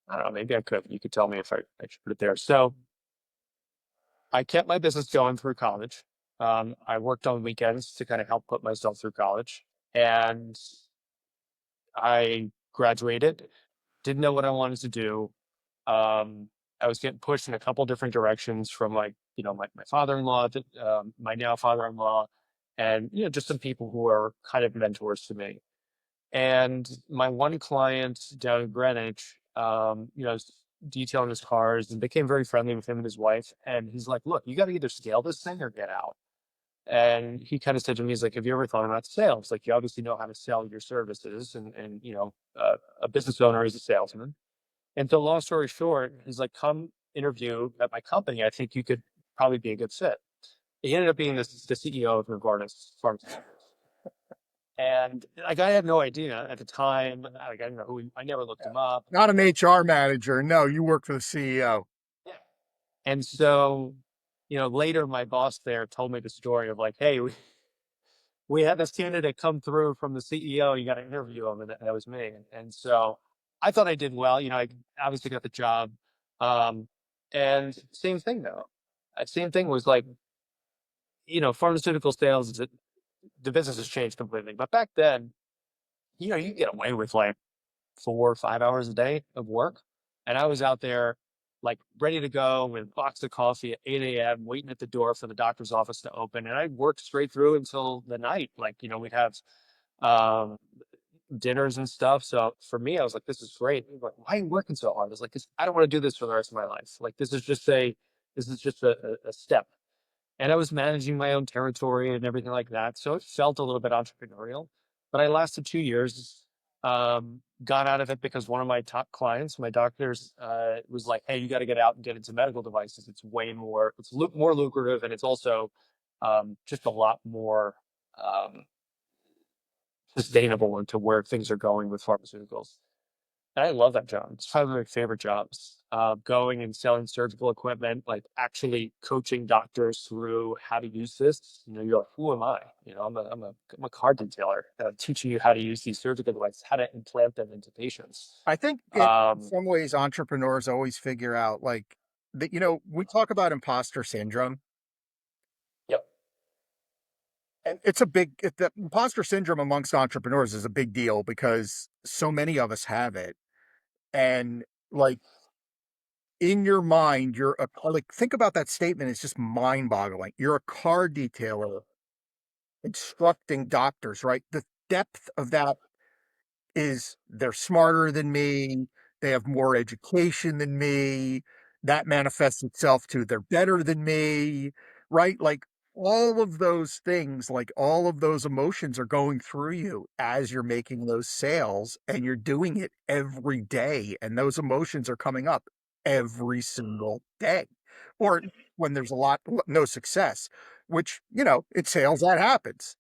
I don't know. Maybe I could. You could tell me if I should put it there. So I kept my business going through college. I worked on weekends to kind of help put myself through college, and I graduated. Didn't know what I wanted to do. I was getting pushed in a couple different directions from like, my father-in-law, my now father-in-law, and, just some people who are kind of mentors to me. And my one client down in Greenwich, was detailing his cars and became very friendly with him and his wife. And he's like, look, you got to either scale this thing or get out. And he kind of said to me, he's like, have you ever thought about sales? Like, you obviously know how to sell your services, and a business owner is a salesman. And so long story short, he's like, come interview at my company. I think you could probably be a good fit. He ended up being the CEO of Novartis Pharmaceuticals. And like I had no idea at the time. Like I didn't know I never looked him up. Not an HR manager. No, you work for the CEO. Yeah. And so, later my boss there told me the story of like, hey, we had this candidate come through from the CEO. You got to interview him, and that was me. And so I thought I did well. I obviously got the job. Um, and same thing though. Same thing was like, pharmaceutical sales the business has changed completely. But back then, you could get away with like 4 or 5 hours a day of work, and I was out there like ready to go with a box of coffee at 8 a.m. waiting at the door for the doctor's office to open, and I worked straight through until the night. Like we'd have um, dinners and stuff. So for me, I was like, this is great. People were like, why are you working so hard? I was like, 'cause I don't want to do this for the rest of my life. Like this is just a step. And I was managing my own territory and everything like that. So it felt a little bit entrepreneurial, but I lasted 2 years. Got out of it because one of my top clients, my doctors, was like, hey, you got to get out and get into medical devices. It's way more, more lucrative. And it's also just a lot more um, sustainable into where things are going with pharmaceuticals. And I love that job. It's probably my favorite jobs. Going and selling surgical equipment, like actually coaching doctors through how to use this. You're like, who am I? I'm a car detailer, teaching you how to use these surgical devices, how to implant them into patients. I think in Um, some ways entrepreneurs always figure out like that, we talk about imposter syndrome. yep. And the imposter syndrome amongst entrepreneurs is a big deal because so many of us have it. And like in your mind, like, think about that statement. It's just mind boggling. You're a car detailer instructing doctors, right? The depth of that is they're smarter than me, they have more education than me, that manifests itself to they're better than me, right? Like all of those things, like all of those emotions are going through you as you're making those sales and you're doing it every day. And those emotions are coming up every single day. Or when there's no success, which, in sales, that happens.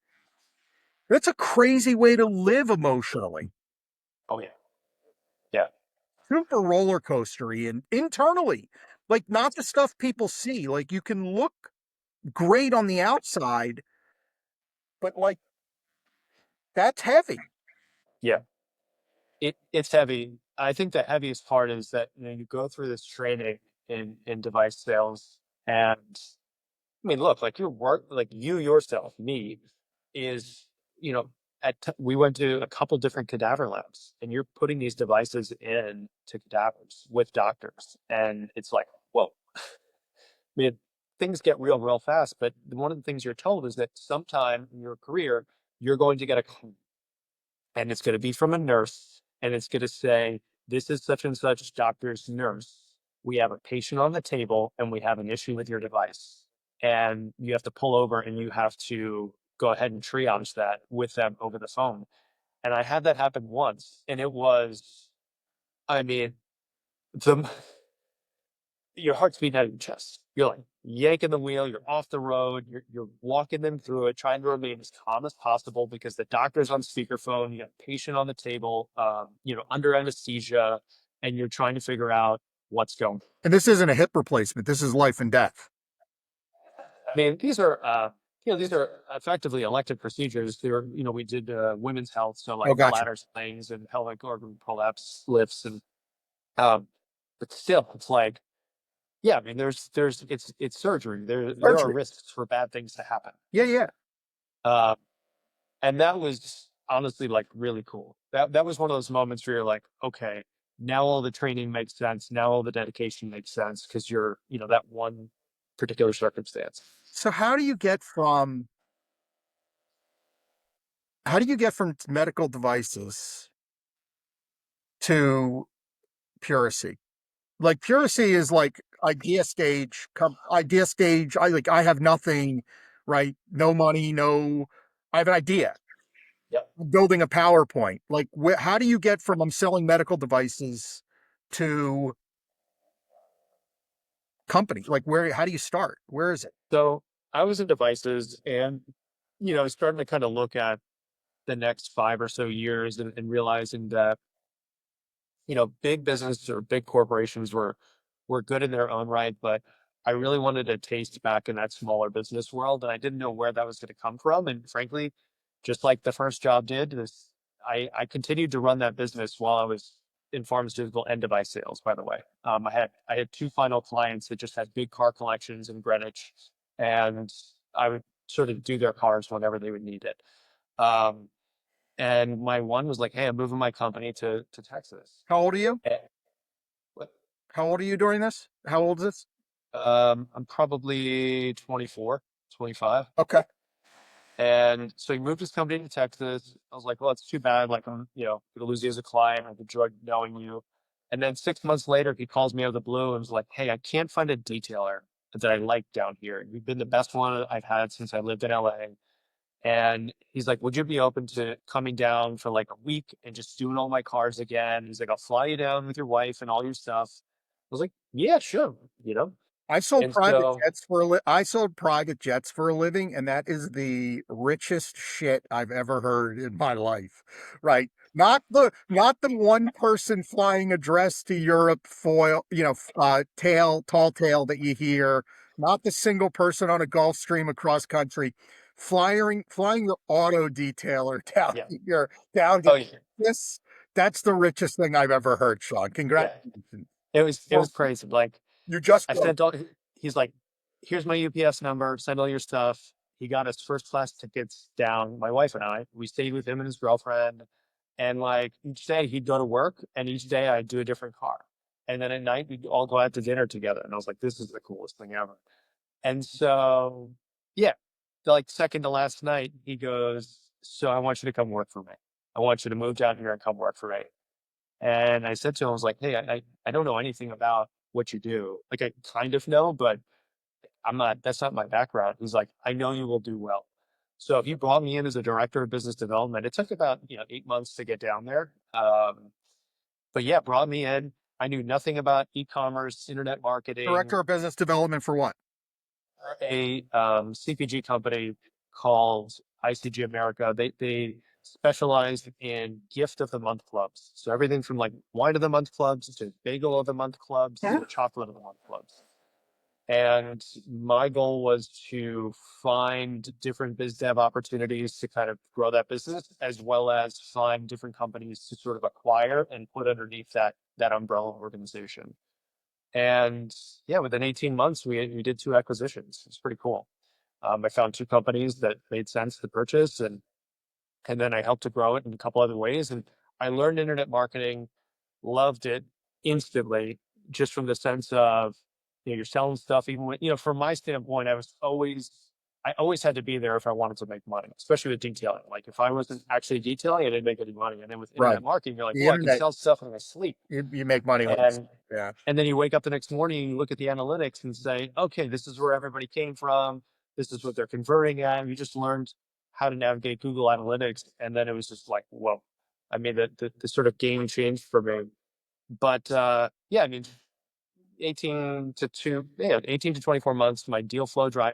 That's a crazy way to live emotionally. Oh yeah. Yeah. Super roller coastery and internally, like not the stuff people see. Like you can look great on the outside, but like That's heavy. Yeah, it's heavy. I think the heaviest part is that you go through this training in device sales, and I mean, look, like your work, like you yourself, me, is, you know, we went to a couple different cadaver labs, and you're putting these devices in to cadavers with doctors, and it's like, whoa. I mean, things get real fast. But one of the things you're told is that sometime in your career, you're going to get a call, and it's going to be from a nurse, and it's going to say, "This is such and such doctor's nurse. We have a patient on the table, and we have an issue with your device." And you have to pull over and you have to go ahead and triage that with them over the phone. And I had that happen once, and it was, I mean, the your heart's beating out of your chest. You're like yanking the wheel, you're off the road, you're walking them through it, trying to remain as calm as possible because the doctor's on speakerphone, you got a patient on the table, under anesthesia, and you're trying to figure out what's going on. And this isn't a hip replacement. This is life and death. I mean, these are effectively elective procedures. We did women's health, so like Gotcha. bladder slings and pelvic organ prolapse lifts, and um, but still, it's like, yeah, I mean, it's surgery. There are risks for bad things to happen. Yeah. Uh, and that was honestly like really cool. That was one of those moments where you're like, okay, now all the training makes sense. Now all the dedication makes sense because you're, that one particular circumstance. So how do you get from medical devices to Puracy? Like Puracy is like idea stage. I have nothing, right? No money, I have an idea. Yep. I'm building a PowerPoint. Like, how do you get from I'm selling medical devices to company? Like, how do you start? Where is it? So I was in devices, and starting to kind of look at the next 5 or so years, and realizing that big business or big corporations were good in their own right, but I really wanted to taste back in that smaller business world, and I didn't know where that was going to come from. And frankly, just like the first job did, I continued to run that business while I was in pharmaceutical and device sales. By the way, I had two final clients that just had big car collections in Greenwich, and I would sort of do their cars whenever they would need it. Um, and my one was like, "Hey, I'm moving my company to Texas." How old are you? What? How old are you during this? How old is this? I'm probably 24, 25. Okay. And so he moved his company to Texas. I was like, well, it's too bad. Like, I'm, gonna lose you as a client. I've enjoyed knowing you. And then 6 months later, he calls me out of the blue and was like, hey, I can't find a detailer that I like down here. You've been the best one I've had since I lived in LA. And he's like, would you be open to coming down for like a week and just doing all my cars again? He's like, I'll fly you down with your wife and all your stuff. I was like, yeah, sure. I sold And private so, jets I sold private jets for a living, and that is the richest shit I've ever heard in my life. Right? Not the one person flying a dress to Europe foil, tall tale that you hear. Not the single person on a Gulf Stream across country. Flying your auto detailer down yeah. here, down Oh, to yeah. this. That's the richest thing I've ever heard, Sean. Congratulations. It was crazy. Like, You just I sent all, he's like, here's my UPS number, send all your stuff. He got us first class tickets down, my wife and I. We stayed with him and his girlfriend. And like each day he'd go to work, and each day I'd do a different car. And then at night we'd all go out to dinner together. And I was like, this is the coolest thing ever. And so, yeah, like second to last night, he goes, so I want you to come work for me. I want you to move down here and come work for me. And I said to him, I was like, hey, I don't know anything about what you do. Like, I kind of know, but that's not my background. He's like, I know you will do well. So he brought me in as a director of business development. It took about, 8 months to get down there. But yeah, brought me in. I knew nothing about e-commerce, internet marketing. Director of business development for what? A CPG company called ICG America. They specialize in gift of the month clubs. So everything from like wine of the month clubs to bagel of the month clubs to chocolate of the month clubs. And my goal was to find different biz dev opportunities to kind of grow that business, as well as find different companies to sort of acquire and put underneath that umbrella organization. And yeah, within 18 months, we did 2 acquisitions. It's pretty cool. I found 2 companies that made sense to purchase, and then I helped to grow it in a couple other ways. And I learned internet marketing, loved it instantly, just from the sense of, you're selling stuff. Even when, from my standpoint, I always had to be there if I wanted to make money, especially with detailing. Like if I wasn't actually detailing, I didn't make any money. And then with Right. internet marketing, you're like, The well, I can internet, sell stuff in my sleep. you make money like And yeah. and then you wake up the next morning and you look at the analytics and say, okay, this is where everybody came from. This is what they're converting at. You just learned how to navigate Google Analytics. And then it was just like, whoa. I mean, the sort of game changed for me. But yeah, I mean, 18 to 24 months, my deal flow dry,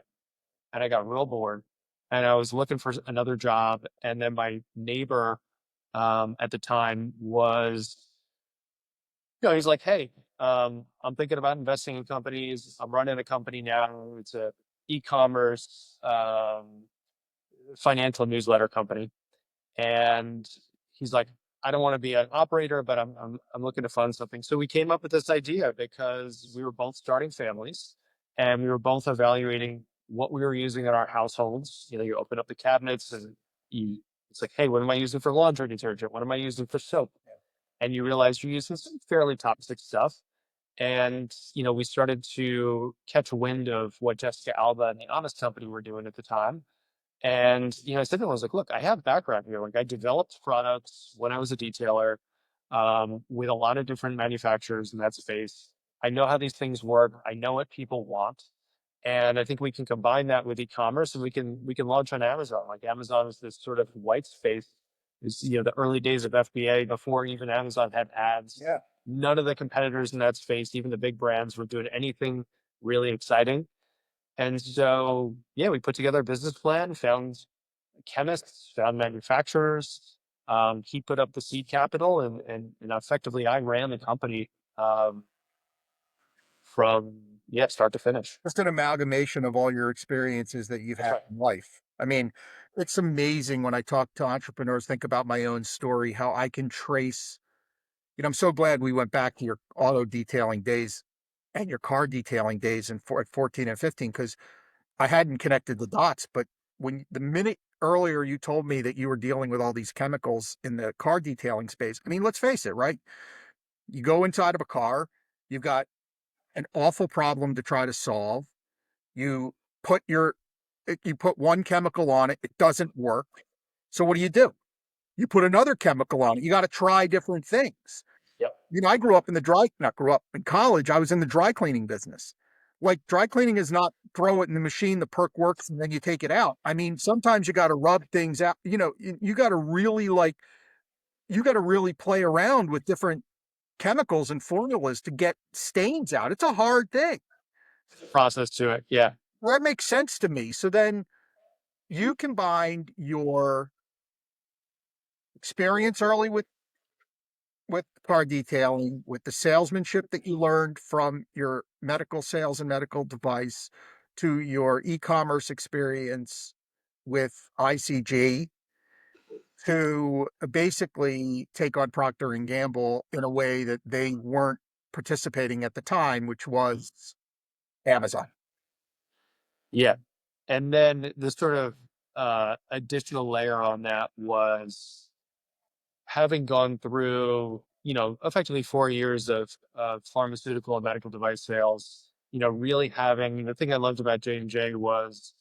and I got real bored. And I was looking for another job. And then my neighbor at the time was, he's like, hey, I'm thinking about investing in companies. I'm running a company now. It's a e-commerce financial newsletter company. And he's like, I don't want to be an operator, but I'm looking to fund something. So we came up with this idea because we were both starting families and we were both evaluating what we were using in our households. You open up the cabinets and it's like, hey, what am I using for laundry detergent? What am I using for soap? And you realize you're using some fairly toxic stuff. And, we started to catch wind of what Jessica Alba and the Honest Company were doing at the time. And, I said to him, I was like, look, I have background here. Like I developed products when I was a detailer with a lot of different manufacturers in that space. I know how these things work. I know what people want. And I think we can combine that with e-commerce and we can launch on Amazon. Like Amazon is this sort of white space. Is the early days of FBA before even Amazon had ads. Yeah. None of the competitors in that space, even the big brands, were doing anything really exciting. And so, yeah, we put together a business plan, found chemists, found manufacturers. He put up the seed capital, and effectively I ran the company um, from start to finish. Just an amalgamation of all your experiences that you've That's had right. in life. I mean, it's amazing when I talk to entrepreneurs, think about my own story, how I can trace, I'm so glad we went back to your auto detailing days and your car detailing days at 14 and 15, because I hadn't connected the dots. But the minute earlier you told me that you were dealing with all these chemicals in the car detailing space, I mean, let's face it, right? You go inside of a car, you've got an awful problem to try to solve. You put you put one chemical on it, it doesn't work. So what do? You put another chemical on it. You got to try different things. Yep. I grew up in not grew up in college. I was in the dry cleaning business. Like dry cleaning is not throw it in the machine, the perk works, and then you take it out. I mean, sometimes you got to rub things out. You got to really you got to really play around with different chemicals and formulas to get stains out. It's a hard thing. Process to it. Yeah. Well, that makes sense to me. So then you combined your experience early with car detailing, with the salesmanship that you learned from your medical sales and medical device, to your e-commerce experience with ICG, to basically take on Procter and Gamble in a way that they weren't participating at the time, which was Amazon. Yeah. And then the sort of additional layer on that was having gone through, effectively 4 years of pharmaceutical and medical device sales, really having the thing I loved about J&J was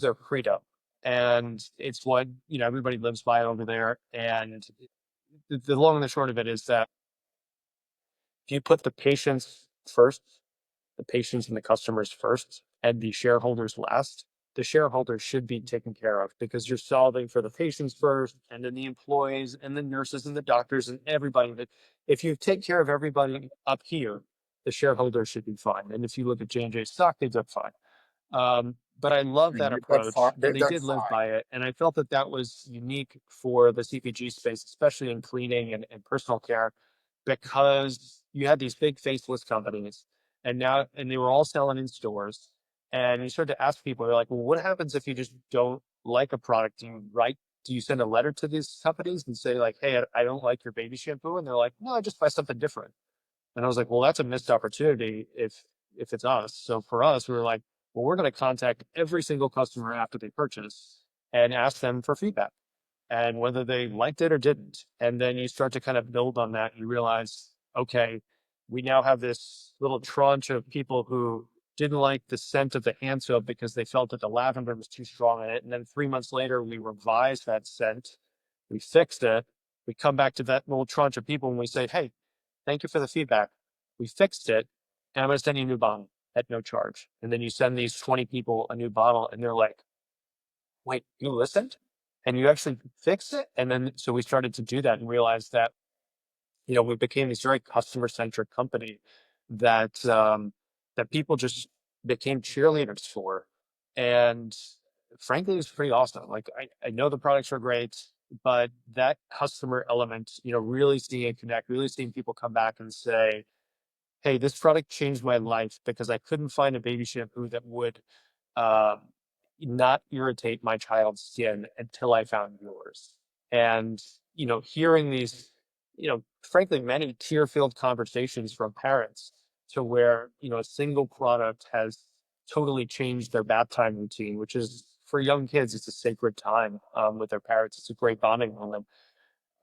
their credo. And it's what, everybody lives by over there. And the long and the short of it is that if you put the patients first, the patients and the customers first, and the shareholders last, the shareholders should be taken care of because you're solving for the patients first, and then the employees, and the nurses, and the doctors, and everybody. That if you take care of everybody up here, the shareholders should be fine. And if you look at J&J stock, they've done fine. But I love that approach, and they did live by it. And I felt that that was unique for the CPG space, especially in cleaning and personal care, because you had these big faceless companies, and they were all selling in stores. And you start to ask people, they're like, well, what happens if you just don't like a product? Do you send a letter to these companies and say like, hey, I don't like your baby shampoo? And they're like, no, I just buy something different. And I was like, well, that's a missed opportunity if it's us. So for us, we were like, well, we're going to contact every single customer after they purchase and ask them for feedback and whether they liked it or didn't. And then you start to kind of build on that. You realize, okay, we now have this little tranche of people who didn't like the scent of the hand soap because they felt that the lavender was too strong in it. And then 3 months later, we revised that scent, we fixed it. We come back to that little tranche of people and we say, hey, thank you for the feedback. We fixed it, and I'm going to send you a new bottle at no charge. And then you send these 20 people a new bottle, and they're like, wait, you listened? And you actually fixed it? And then, so we started to do that and realized that, we became this very customer-centric company that, that people just became cheerleaders for. And frankly, it was pretty awesome. Like, I know the products are great, but that customer element, really seeing it connect, really seeing people come back and say, hey, this product changed my life because I couldn't find a baby shampoo that would uh, not irritate my child's skin until I found yours. And, hearing these, frankly, many tear-filled conversations from parents to where, a single product has totally changed their bath time routine, which is for young kids, it's a sacred time with their parents. It's a great bonding moment.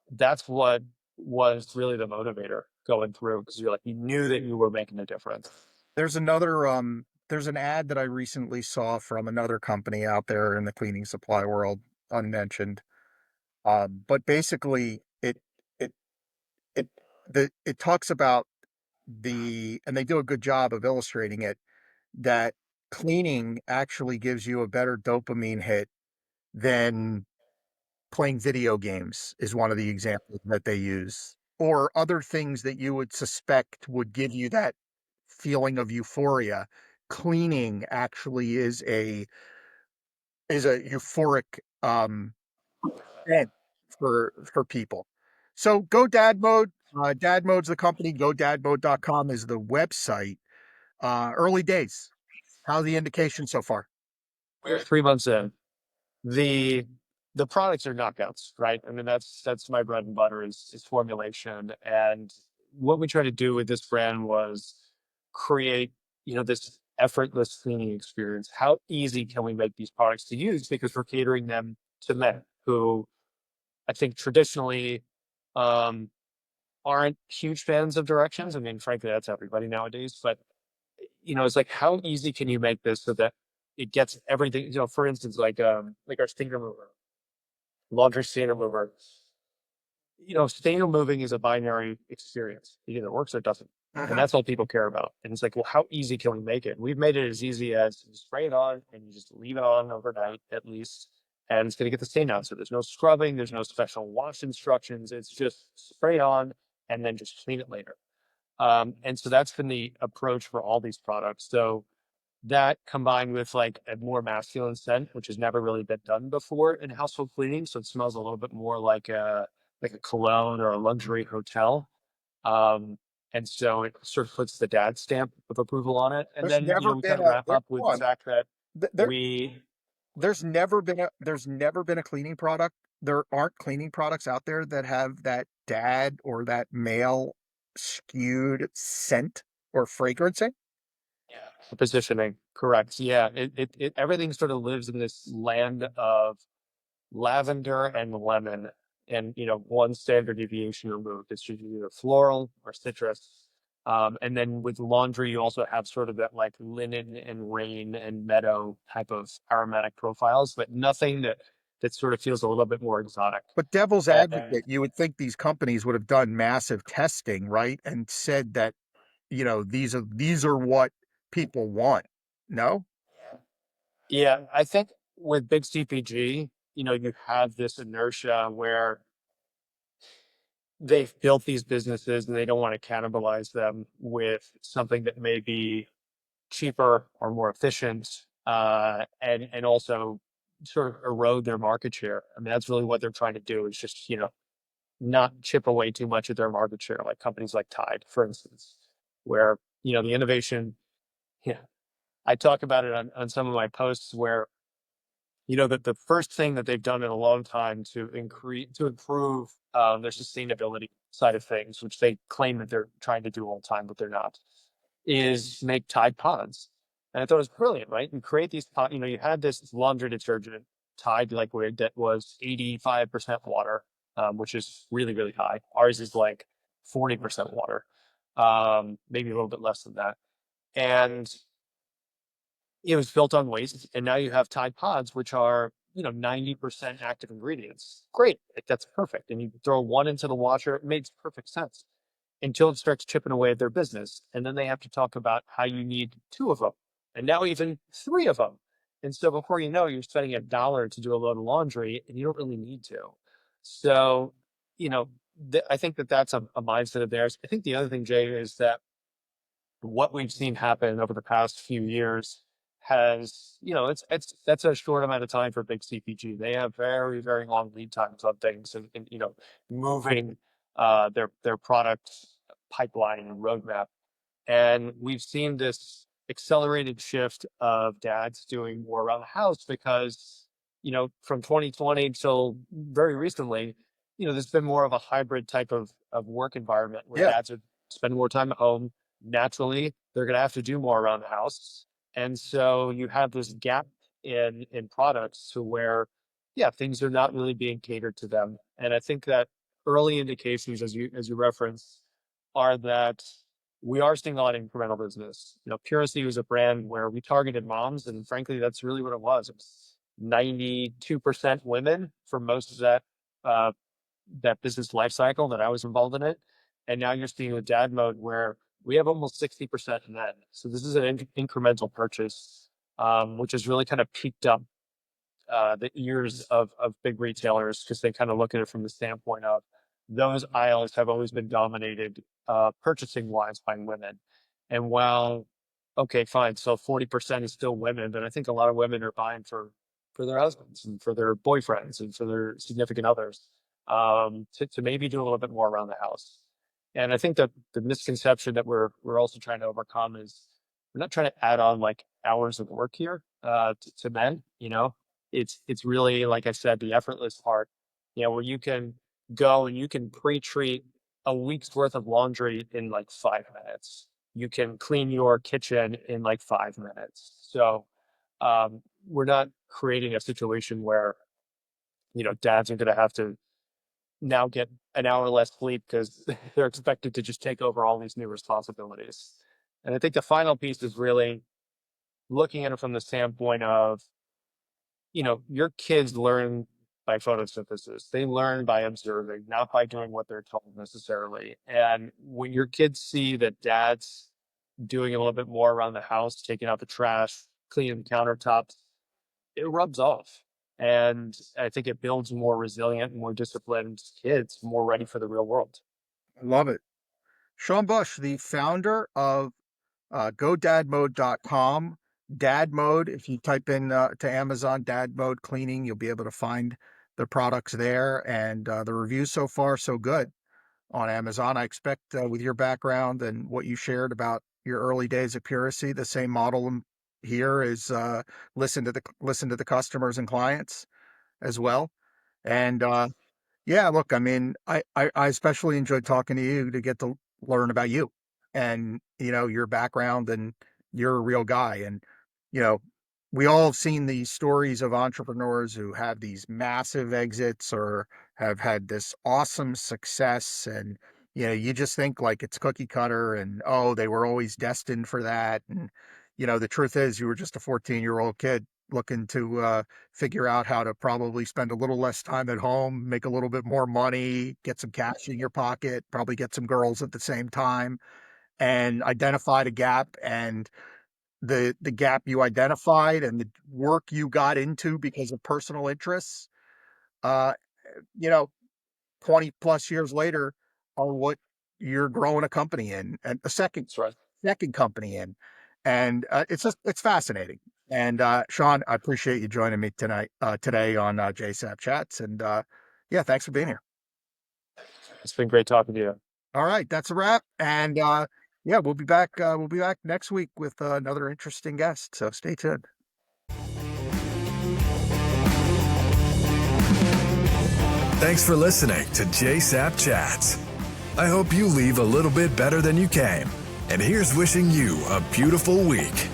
That's what was really the motivator going through because you're like, you knew that you were making a difference. There's an ad that I recently saw from another company out there in the cleaning supply world, unmentioned. But basically it, it, it talks about and they do a good job of illustrating it, that cleaning actually gives you a better dopamine hit than playing video games, is one of the examples that they use, or other things that you would suspect would give you that feeling of euphoria. Cleaning actually is a euphoric event for people. So go dad mode. Dad mode's the company. GoDadMode.com is the website. Early days. How's the indication so far? We're 3 months in. The products are knockouts, right? I mean, that's my bread and butter is formulation. And what we tried to do with this brand was create, this effortless cleaning experience. How easy can we make these products to use? Because we're catering them to men who I think traditionally um, aren't huge fans of directions. I mean, frankly, that's everybody nowadays. But it's like, how easy can you make this so that it gets everything? For instance, like our stain remover, laundry stain remover. Stain removing is a binary experience. It either works or it doesn't. And that's all people care about. And it's like, well, how easy can we make it? We've made it as easy as you spray it on and you just leave it on overnight at least. And it's going to get the stain out. So there's no scrubbing, there's no special wash instructions. It's just spray on and then just clean it later. And so that's been the approach for all these products. So that combined with like a more masculine scent, which has never really been done before in household cleaning. So it smells a little bit more like a cologne or a luxury hotel. Um, and so it sort of puts the dad stamp of approval on it. And There's then, never we been kind of a wrap up with the fact that there we, there's never been a cleaning product. There aren't cleaning products out there that have that dad or that male skewed scent or fragrancing. yeah, positioning, correct. Yeah. Everything sort of lives in this land of lavender and lemon, and one standard deviation removed. It's usually either floral or citrus. And then with laundry, you also have sort of that like linen and rain and meadow type of aromatic profiles, but nothing that sort of feels a little bit more exotic. But devil's And advocate, you would think these companies would have done massive testing, right? And said that, these are what people want. No? yeah, I think with big CPG, you have this inertia where they've built these businesses and they don't want to cannibalize them with something that may be cheaper or more efficient, and also sort of erode their market share. I mean, that's really what they're trying to do is just, not chip away too much of their market share, like companies like Tide, for instance, where, the innovation. Yeah, I talk about it on some of my posts where, that the first thing that they've done in a long time to improve their sustainability side of things, which they claim that they're trying to do all the time, but they're not, is make Tide pods. And I thought it was brilliant, right? You create these pods. You had this laundry detergent Tide liquid that was 85% water, which is really, really high. Ours is like 40% water, maybe a little bit less than that. And it was built on waste, and now you have Tide Pods, which are 90% active ingredients. Great, that's perfect. And you throw one into the washer, it makes perfect sense until it starts chipping away at their business, and then they have to talk about how you need two of them, and now even three of them. And so before you know, you're spending $1 to do a load of laundry, and you don't really need to. So, I think that that's a mindset of theirs. I think the other thing, Jay, is that what we've seen happen over the past few years has, that's a short amount of time for big CPG. They have very, very long lead times on things, and moving their product pipeline and roadmap. And we've seen this accelerated shift of dads doing more around the house because, from 2020 till very recently, there's been more of a hybrid type of work environment where Yeah. dads are spending more time at home. Naturally, they're going to have to do more around the house. And so you have this gap in products to where, yeah, things are not really being catered to them. And I think that early indications, as you reference, are that we are seeing a lot of incremental business. Puracy was a brand where we targeted moms, and frankly, that's really what it was. It was 92% women for most of that business life cycle that I was involved in it. And now you're seeing with DadMode where we have almost 60% men. So this is an incremental purchase, which has really kind of peaked up the ears of big retailers because they kind of look at it from the standpoint of those aisles have always been dominated purchasing wise by women. And while, okay, fine, so 40% is still women, but I think a lot of women are buying for their husbands and for their boyfriends and for their significant others, to maybe do a little bit more around the house. And I think that the misconception that we're also trying to overcome is we're not trying to add on like hours of work here to men. It's really, like I said, the effortless part, where you can go and you can pre-treat a week's worth of laundry in like 5 minutes. You can clean your kitchen in like 5 minutes. So we're not creating a situation where, dads are going to have to now get an hour less sleep because they're expected to just take over all these new responsibilities. And I think the final piece is really looking at it from the standpoint of, your kids learn by photosynthesis. They learn by observing, not by doing what they're told necessarily. And when your kids see that dad's doing a little bit more around the house, taking out the trash, cleaning the countertops, it rubs off. And I think it builds more resilient, more disciplined kids, more ready for the real world. I love it. Sean Busch, the founder of GoDadMode.com. DadMode, if you type in to Amazon DadMode cleaning, you'll be able to find the products there. And the reviews so far, so good on Amazon. I expect with your background and what you shared about your early days of Puracy, the same model here is listen to the customers and clients as well. And yeah, look, I mean, I especially enjoyed talking to you to get to learn about you and, your background, and you're a real guy. And, you know, we all have seen these stories of entrepreneurs who have these massive exits or have had this awesome success. And, you just think like it's cookie cutter and, oh, they were always destined for that. And, the truth is you were just a 14-year-old kid looking to figure out how to probably spend a little less time at home, make a little bit more money, get some cash in your pocket, probably get some girls at the same time, and identified a gap. And the gap you identified and the work you got into because of personal interests, uh, you know, 20 plus years later are what you're growing a company in, and a second That's right. second company in. And it's fascinating. And Sean, I appreciate you joining me today on JaySapChats. And yeah, thanks for being here. It's been great talking to you. All right, that's a wrap. And Yeah, we'll be back. We'll be back next week with another interesting guest. So stay tuned. Thanks for listening to JaySapChats. I hope you leave a little bit better than you came. And here's wishing you a beautiful week.